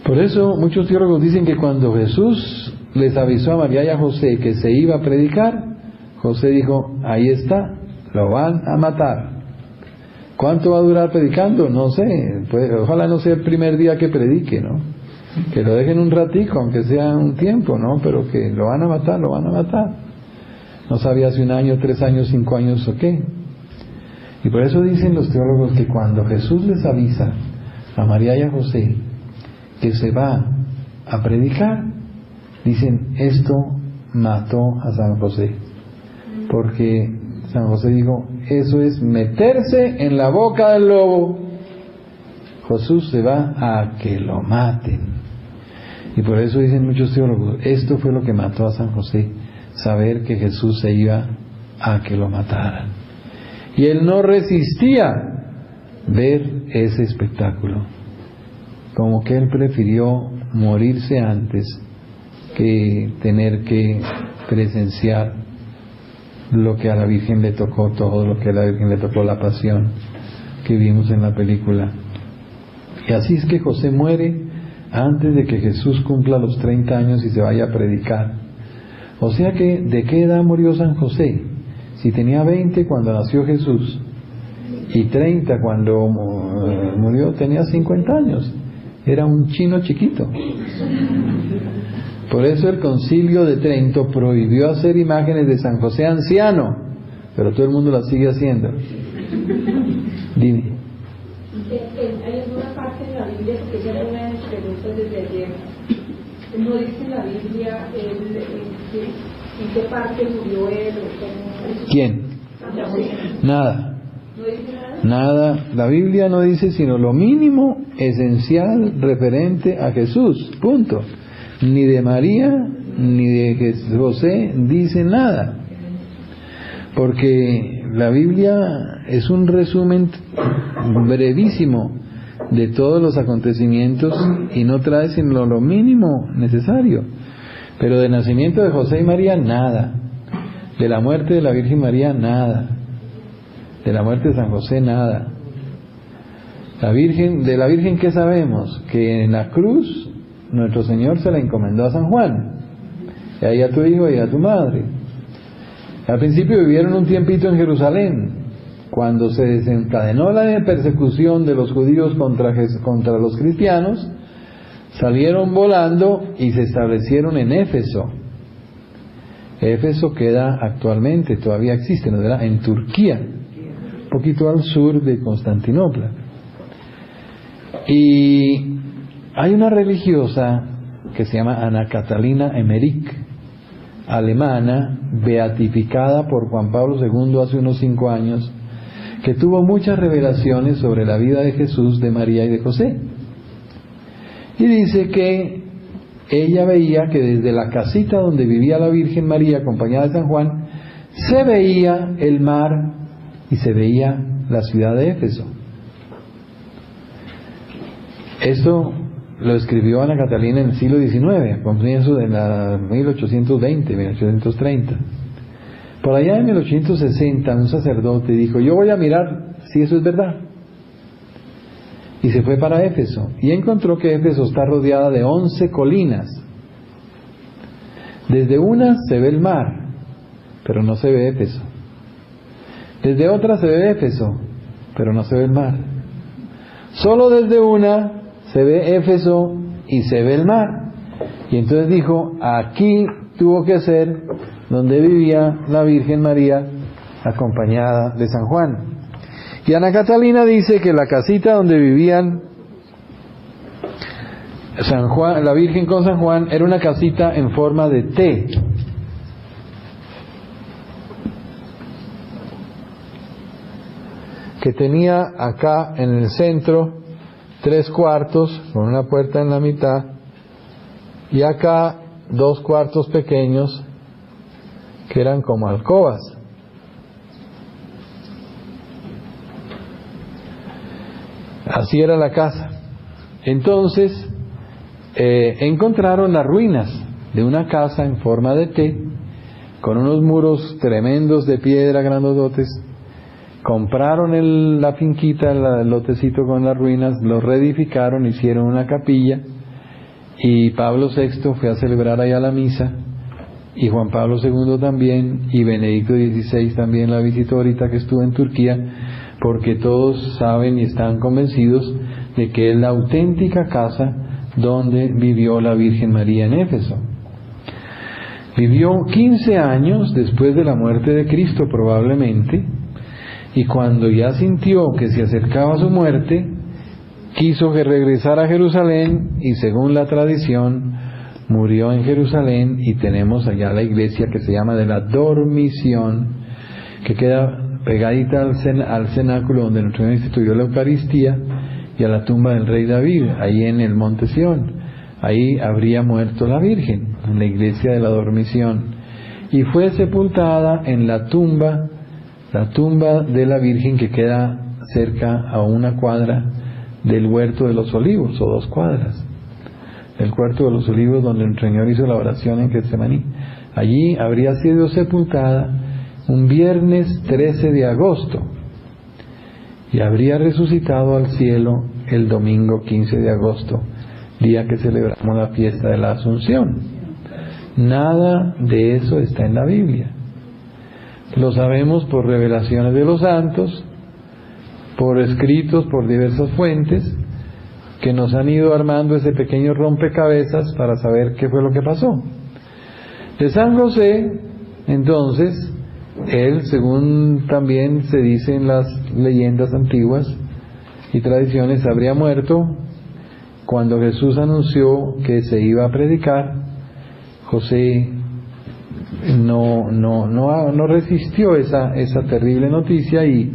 Por eso muchos teólogos dicen que cuando Jesús les avisó a María y a José que se iba a predicar, José dijo, ahí está, lo van a matar. ¿Cuánto va a durar predicando? No sé, pues, ojalá no sea el primer día que predique, ¿no? Que lo dejen un ratico, aunque sea un tiempo, ¿no? Pero que lo van a matar, lo van a matar. No sabía si 1 año, 3 años, 5 años o qué. Y por eso dicen los teólogos que cuando Jesús les avisa a María y a José que se va a predicar, dicen, esto mató a San José. Porque San José dijo, eso es meterse en la boca del lobo. Jesús se va a que lo maten. Y por eso dicen muchos teólogos, esto fue lo que mató a San José, saber que Jesús se iba a que lo mataran. Y él no resistía ver ese espectáculo, como que él prefirió morirse antes que tener que presenciar lo que a la Virgen le tocó, todo lo que a la Virgen le tocó, la pasión que vimos en la película. Y así es que José muere antes de que Jesús cumpla los 30 años y se vaya a predicar. O sea que, ¿de qué edad murió San José? Si tenía 20 cuando nació Jesús y 30 cuando murió, tenía 50 años. Era un chino chiquito. Por eso el Concilio de Trento prohibió hacer imágenes de San José anciano, pero todo el mundo las sigue haciendo. Dime. Hay alguna parte en la Biblia, porque esa es una de mis preguntas desde ayer, no dice en la Biblia en qué parte murió él o cómo... ¿Quién? Nada. ¿No dice nada? Nada. La Biblia no dice sino lo mínimo esencial referente a Jesús. Punto. Ni de María ni de José dice nada. Porque la Biblia es un resumen brevísimo de todos los acontecimientos y no trae sino lo mínimo necesario. Pero del nacimiento de José y María, nada. De la muerte de la Virgen María, nada. De la muerte de San José, nada. De la Virgen, ¿qué sabemos? Que en la cruz nuestro Señor se la encomendó a San Juan. Y ahí a tu hijo y a tu madre. Al principio vivieron un tiempito en Jerusalén. Cuando se desencadenó la persecución de los judíos contra los cristianos, salieron volando y se establecieron en Éfeso. Éfeso queda actualmente, todavía existe, ¿no? En Turquía, un poquito al sur de Constantinopla. Y hay una religiosa que se llama Ana Catalina Emmerich, alemana, beatificada por Juan Pablo II hace unos 5 años, que tuvo muchas revelaciones sobre la vida de Jesús, de María y de José. Y dice que ella veía que desde la casita donde vivía la Virgen María acompañada de San Juan, se veía el mar y se veía la ciudad de Éfeso. Esto lo escribió Ana Catalina en el siglo XIX, a comienzo de la 1820, 1830. Por allá en 1860 un sacerdote dijo: yo voy a mirar si eso es verdad. Y se fue para Éfeso y encontró que Éfeso está rodeada de 11 colinas. Desde una se ve el mar, pero no se ve Éfeso. Desde otra se ve Éfeso, pero no se ve el mar. Solo desde una se ve Éfeso y se ve el mar. Y entonces dijo: aquí tuvo que ser donde vivía la Virgen María acompañada de San Juan. Y Ana Catalina dice que la casita donde vivían San Juan, la Virgen con San Juan, era una casita en forma de T. Que tenía acá en el centro 3 cuartos con una puerta en la mitad y acá 2 cuartos pequeños que eran como alcobas. Así era la casa. Entonces encontraron las ruinas de una casa en forma de T, con unos muros tremendos de piedra grandototes. Compraron la finquita, el lotecito con las ruinas, lo reedificaron, hicieron una capilla, y Pablo VI fue a celebrar allá la misa, y Juan Pablo II también, y Benedicto XVI también la visitó ahorita que estuvo en Turquía, porque todos saben y están convencidos de que es la auténtica casa donde vivió la Virgen María en Éfeso. Vivió 15 años después de la muerte de Cristo probablemente, y cuando ya sintió que se acercaba su muerte, quiso que regresara a Jerusalén, y según la tradición murió en Jerusalén, y tenemos allá la iglesia que se llama de la Dormición, que queda pegadita al cenáculo donde nuestro Señor instituyó la Eucaristía, y a la tumba del rey David, ahí en el monte Sión. Ahí habría muerto la Virgen, en la iglesia de la Dormición, y fue sepultada en la tumba de la Virgen, que queda cerca a 1 cuadra del Huerto de los Olivos, o 2 cuadras del Huerto de los Olivos, donde el Señor hizo la oración en Getsemaní. Allí habría sido sepultada un viernes 13 de agosto y habría resucitado al cielo el domingo 15 de agosto día que celebramos la fiesta de la Asunción. Nada de eso está en la Biblia. Lo sabemos por revelaciones de los santos, por escritos, por diversas fuentes, que nos han ido armando ese pequeño rompecabezas para saber qué fue lo que pasó. De San José, entonces, él, según también se dice en las leyendas antiguas y tradiciones, habría muerto cuando Jesús anunció que se iba a predicar. José no resistió esa terrible noticia y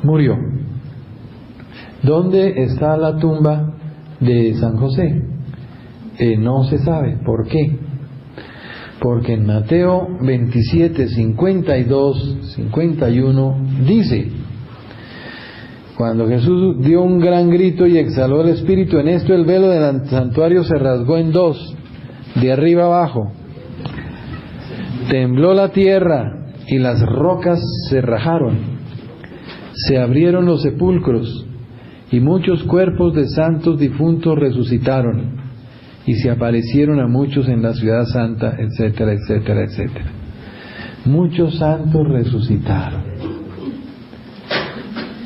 murió. ¿Dónde está la tumba de San José? No se sabe. ¿Por qué? Porque en Mateo 27, 52, 51 dice: cuando Jesús dio un gran grito y exhaló el Espíritu, en esto el velo del santuario se rasgó en dos, de arriba abajo. Tembló la tierra y las rocas se rajaron. Se abrieron los sepulcros y muchos cuerpos de santos difuntos resucitaron y se aparecieron a muchos en la ciudad santa, etcétera, etcétera, etcétera. Muchos santos resucitaron.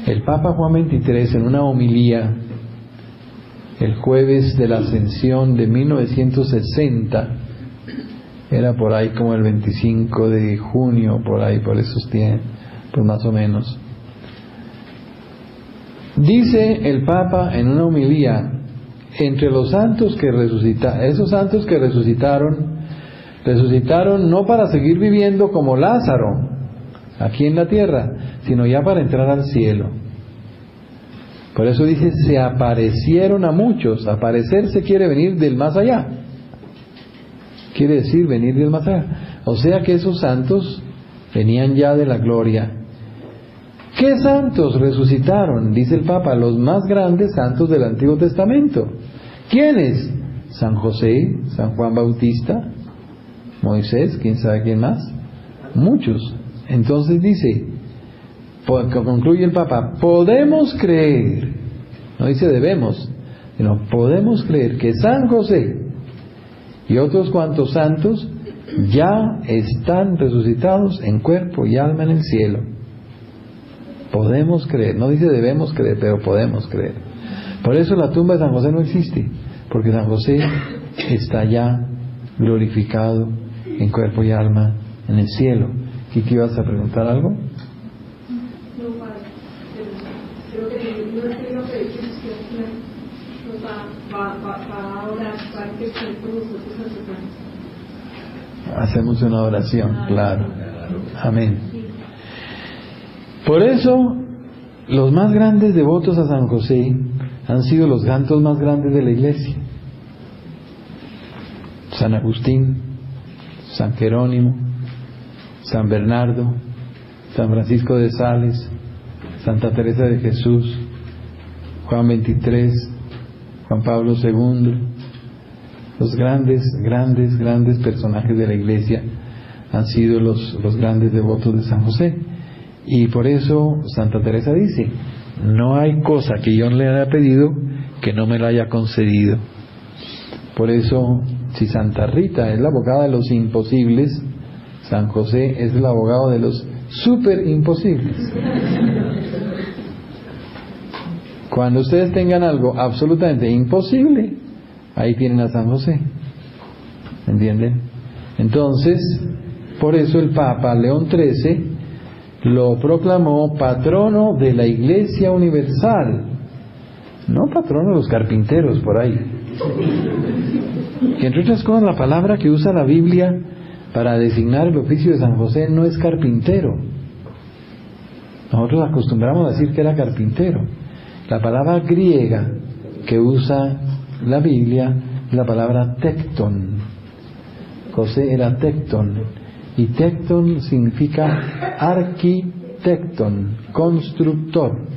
El Papa Juan XXIII, en una homilía el jueves de la Ascensión de 1960, era por ahí como el 25 de junio, por ahí, por esos tiempos, pues más o menos, dice el Papa en una homilía: entre los santos que resucitaron, esos santos que resucitaron no para seguir viviendo como Lázaro aquí en la tierra, sino ya para entrar al cielo. Por eso dice, se aparecieron a muchos. Aparecerse quiere venir del más allá, quiere decir venir del más allá. O sea que esos santos venían ya de la gloria. ¿Qué santos resucitaron? Dice el Papa, los más grandes santos del Antiguo Testamento. ¿Quiénes? San José, San Juan Bautista, Moisés, quién sabe quién más, muchos. Entonces dice, concluye el Papa, podemos creer, no dice debemos, sino podemos creer que San José y otros cuantos santos ya están resucitados en cuerpo y alma en el cielo. Podemos creer, no dice debemos creer, pero podemos creer. Por eso la tumba de San José no existe, porque San José está ya glorificado en cuerpo y alma en el cielo. ¿Kiki, vas a preguntar algo? No, padre, creo que no es que lo que dice nos va a orar para que esté con nosotros en su casa. Hacemos una oración, claro. Amén. Por eso, los más grandes devotos a San José han sido los santos más grandes de la Iglesia. San Agustín, San Jerónimo, San Bernardo, San Francisco de Sales, Santa Teresa de Jesús, Juan XXIII, Juan Pablo II, los grandes personajes de la Iglesia han sido los grandes devotos de San José. Y por eso Santa Teresa dice, no hay cosa que yo le haya pedido que no me la haya concedido. Por eso, si Santa Rita es la abogada de los imposibles, San José es el abogado de los súper imposibles. Cuando ustedes tengan algo absolutamente imposible, ahí tienen a San José. ¿Entienden? Entonces, por eso el Papa León XIII lo proclamó patrono de la Iglesia Universal, no patrono de los carpinteros por ahí. Que entre otras cosas, la palabra que usa la Biblia para designar el oficio de San José no es carpintero. Nosotros acostumbramos a decir que era carpintero. La palabra griega que usa la Biblia es la palabra tecton. José era tecton, y tecton significa arquitecton, constructor.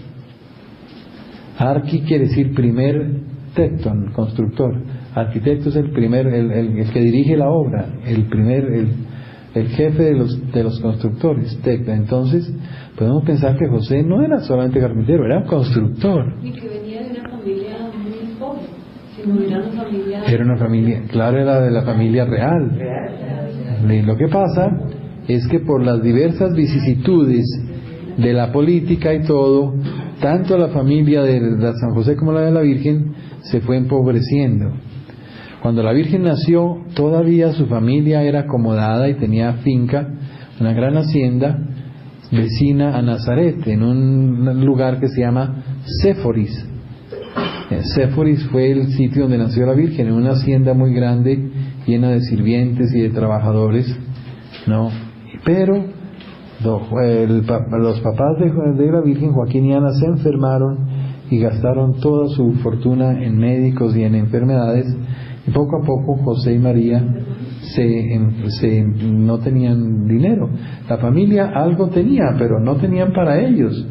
Arqui quiere decir primer, tecton, constructor. Arquitecto es el primer, el que dirige la obra, el jefe de los constructores, tecton. Entonces podemos pensar que José no era solamente carpintero, era constructor. Y que venía de una familia muy pobre. Si no era una familia... Era una familia, claro, era de la familia real. Y lo que pasa es que por las diversas vicisitudes de la política y todo, tanto la familia de San José como la de la Virgen se fue empobreciendo. Cuando la Virgen nació, todavía su familia era acomodada y tenía finca, una gran hacienda vecina a Nazaret, en un lugar que se llama Séforis. Séforis fue el sitio donde nació la Virgen, en una hacienda muy grande, llena de sirvientes y de trabajadores, ¿no? Pero los papás de la Virgen, Joaquín y Ana, se enfermaron y gastaron toda su fortuna en médicos y en enfermedades, y poco a poco José y María no tenían dinero. La familia algo tenía, pero no tenían para ellos,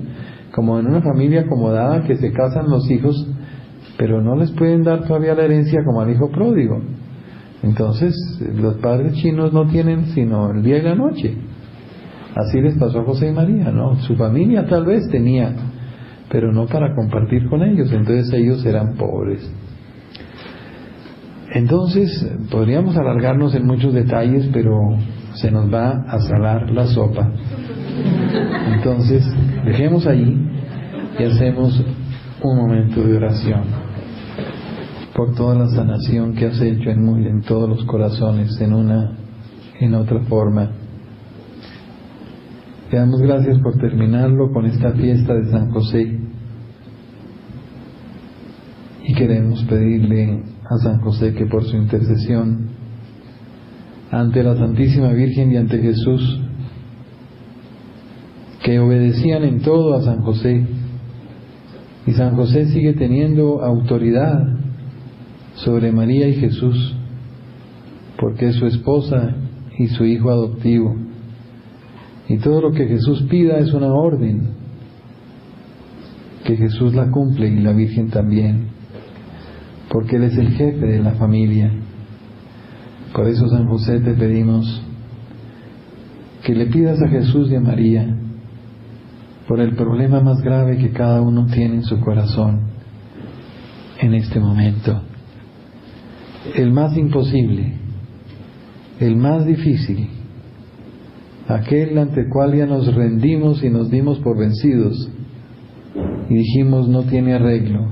como en una familia acomodada que se casan los hijos, pero no les pueden dar todavía la herencia como al hijo pródigo. Entonces los padres chinos no tienen sino el día y la noche. Así les pasó a José y María, ¿no? Su familia tal vez tenía, pero no para compartir con ellos, entonces ellos eran pobres. Entonces podríamos alargarnos en muchos detalles, pero se nos va a salar la sopa. Entonces dejemos allí y hacemos un momento de oración por toda la sanación que has hecho en todos los corazones, en otra forma. Te damos gracias por terminarlo con esta fiesta de San José, y queremos pedirle a San José que por su intercesión ante la Santísima Virgen y ante Jesús, que obedecían en todo a San José, y San José sigue teniendo autoridad sobre María y Jesús, porque es su esposa y su hijo adoptivo, y todo lo que Jesús pida es una orden, que Jesús la cumple y la Virgen también, porque Él es el jefe de la familia. Por eso, San José, te pedimos que le pidas a Jesús y a María por el problema más grave que cada uno tiene en su corazón en este momento, el más imposible, el más difícil, aquel ante el cual ya nos rendimos y nos dimos por vencidos y dijimos no tiene arreglo,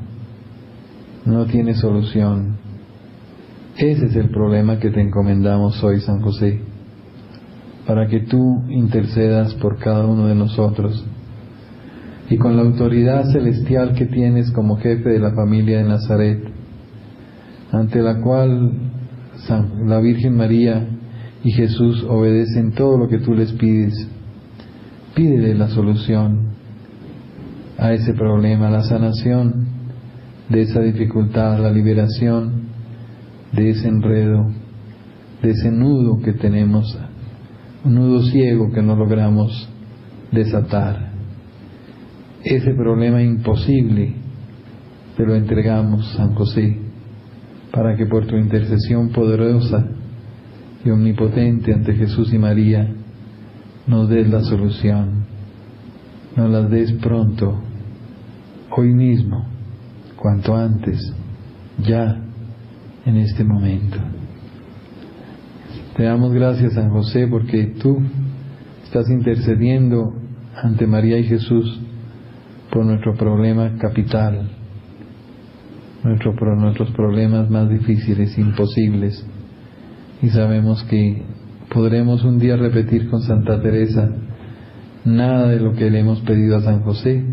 no tiene solución. Ese es el problema que te encomendamos hoy, San José, para que tú intercedas por cada uno de nosotros, y con la autoridad celestial que tienes como jefe de la familia de Nazaret, ante la cual la Virgen María y Jesús obedecen todo lo que tú les pides, pídele la solución a ese problema, la sanación de esa dificultad, la liberación de ese enredo, de ese nudo que tenemos, un nudo ciego que no logramos desatar. Ese problema imposible te lo entregamos, San José, para que por tu intercesión poderosa y omnipotente ante Jesús y María nos des la solución, nos la des pronto, hoy mismo, cuanto antes, ya, en este momento. Te damos gracias, San José, porque tú estás intercediendo ante María y Jesús por nuestro problema capital, nuestros problemas más difíciles, imposibles, y sabemos que podremos un día repetir con Santa Teresa: nada de lo que le hemos pedido a San José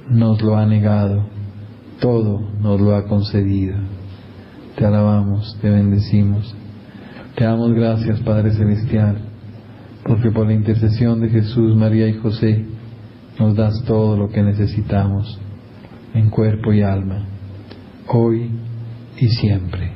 nos lo ha negado, todo nos lo ha concedido. Te alabamos, te bendecimos, te damos gracias, Padre Celestial, porque por la intercesión de Jesús, María y José nos das todo lo que necesitamos en cuerpo y alma, hoy y siempre.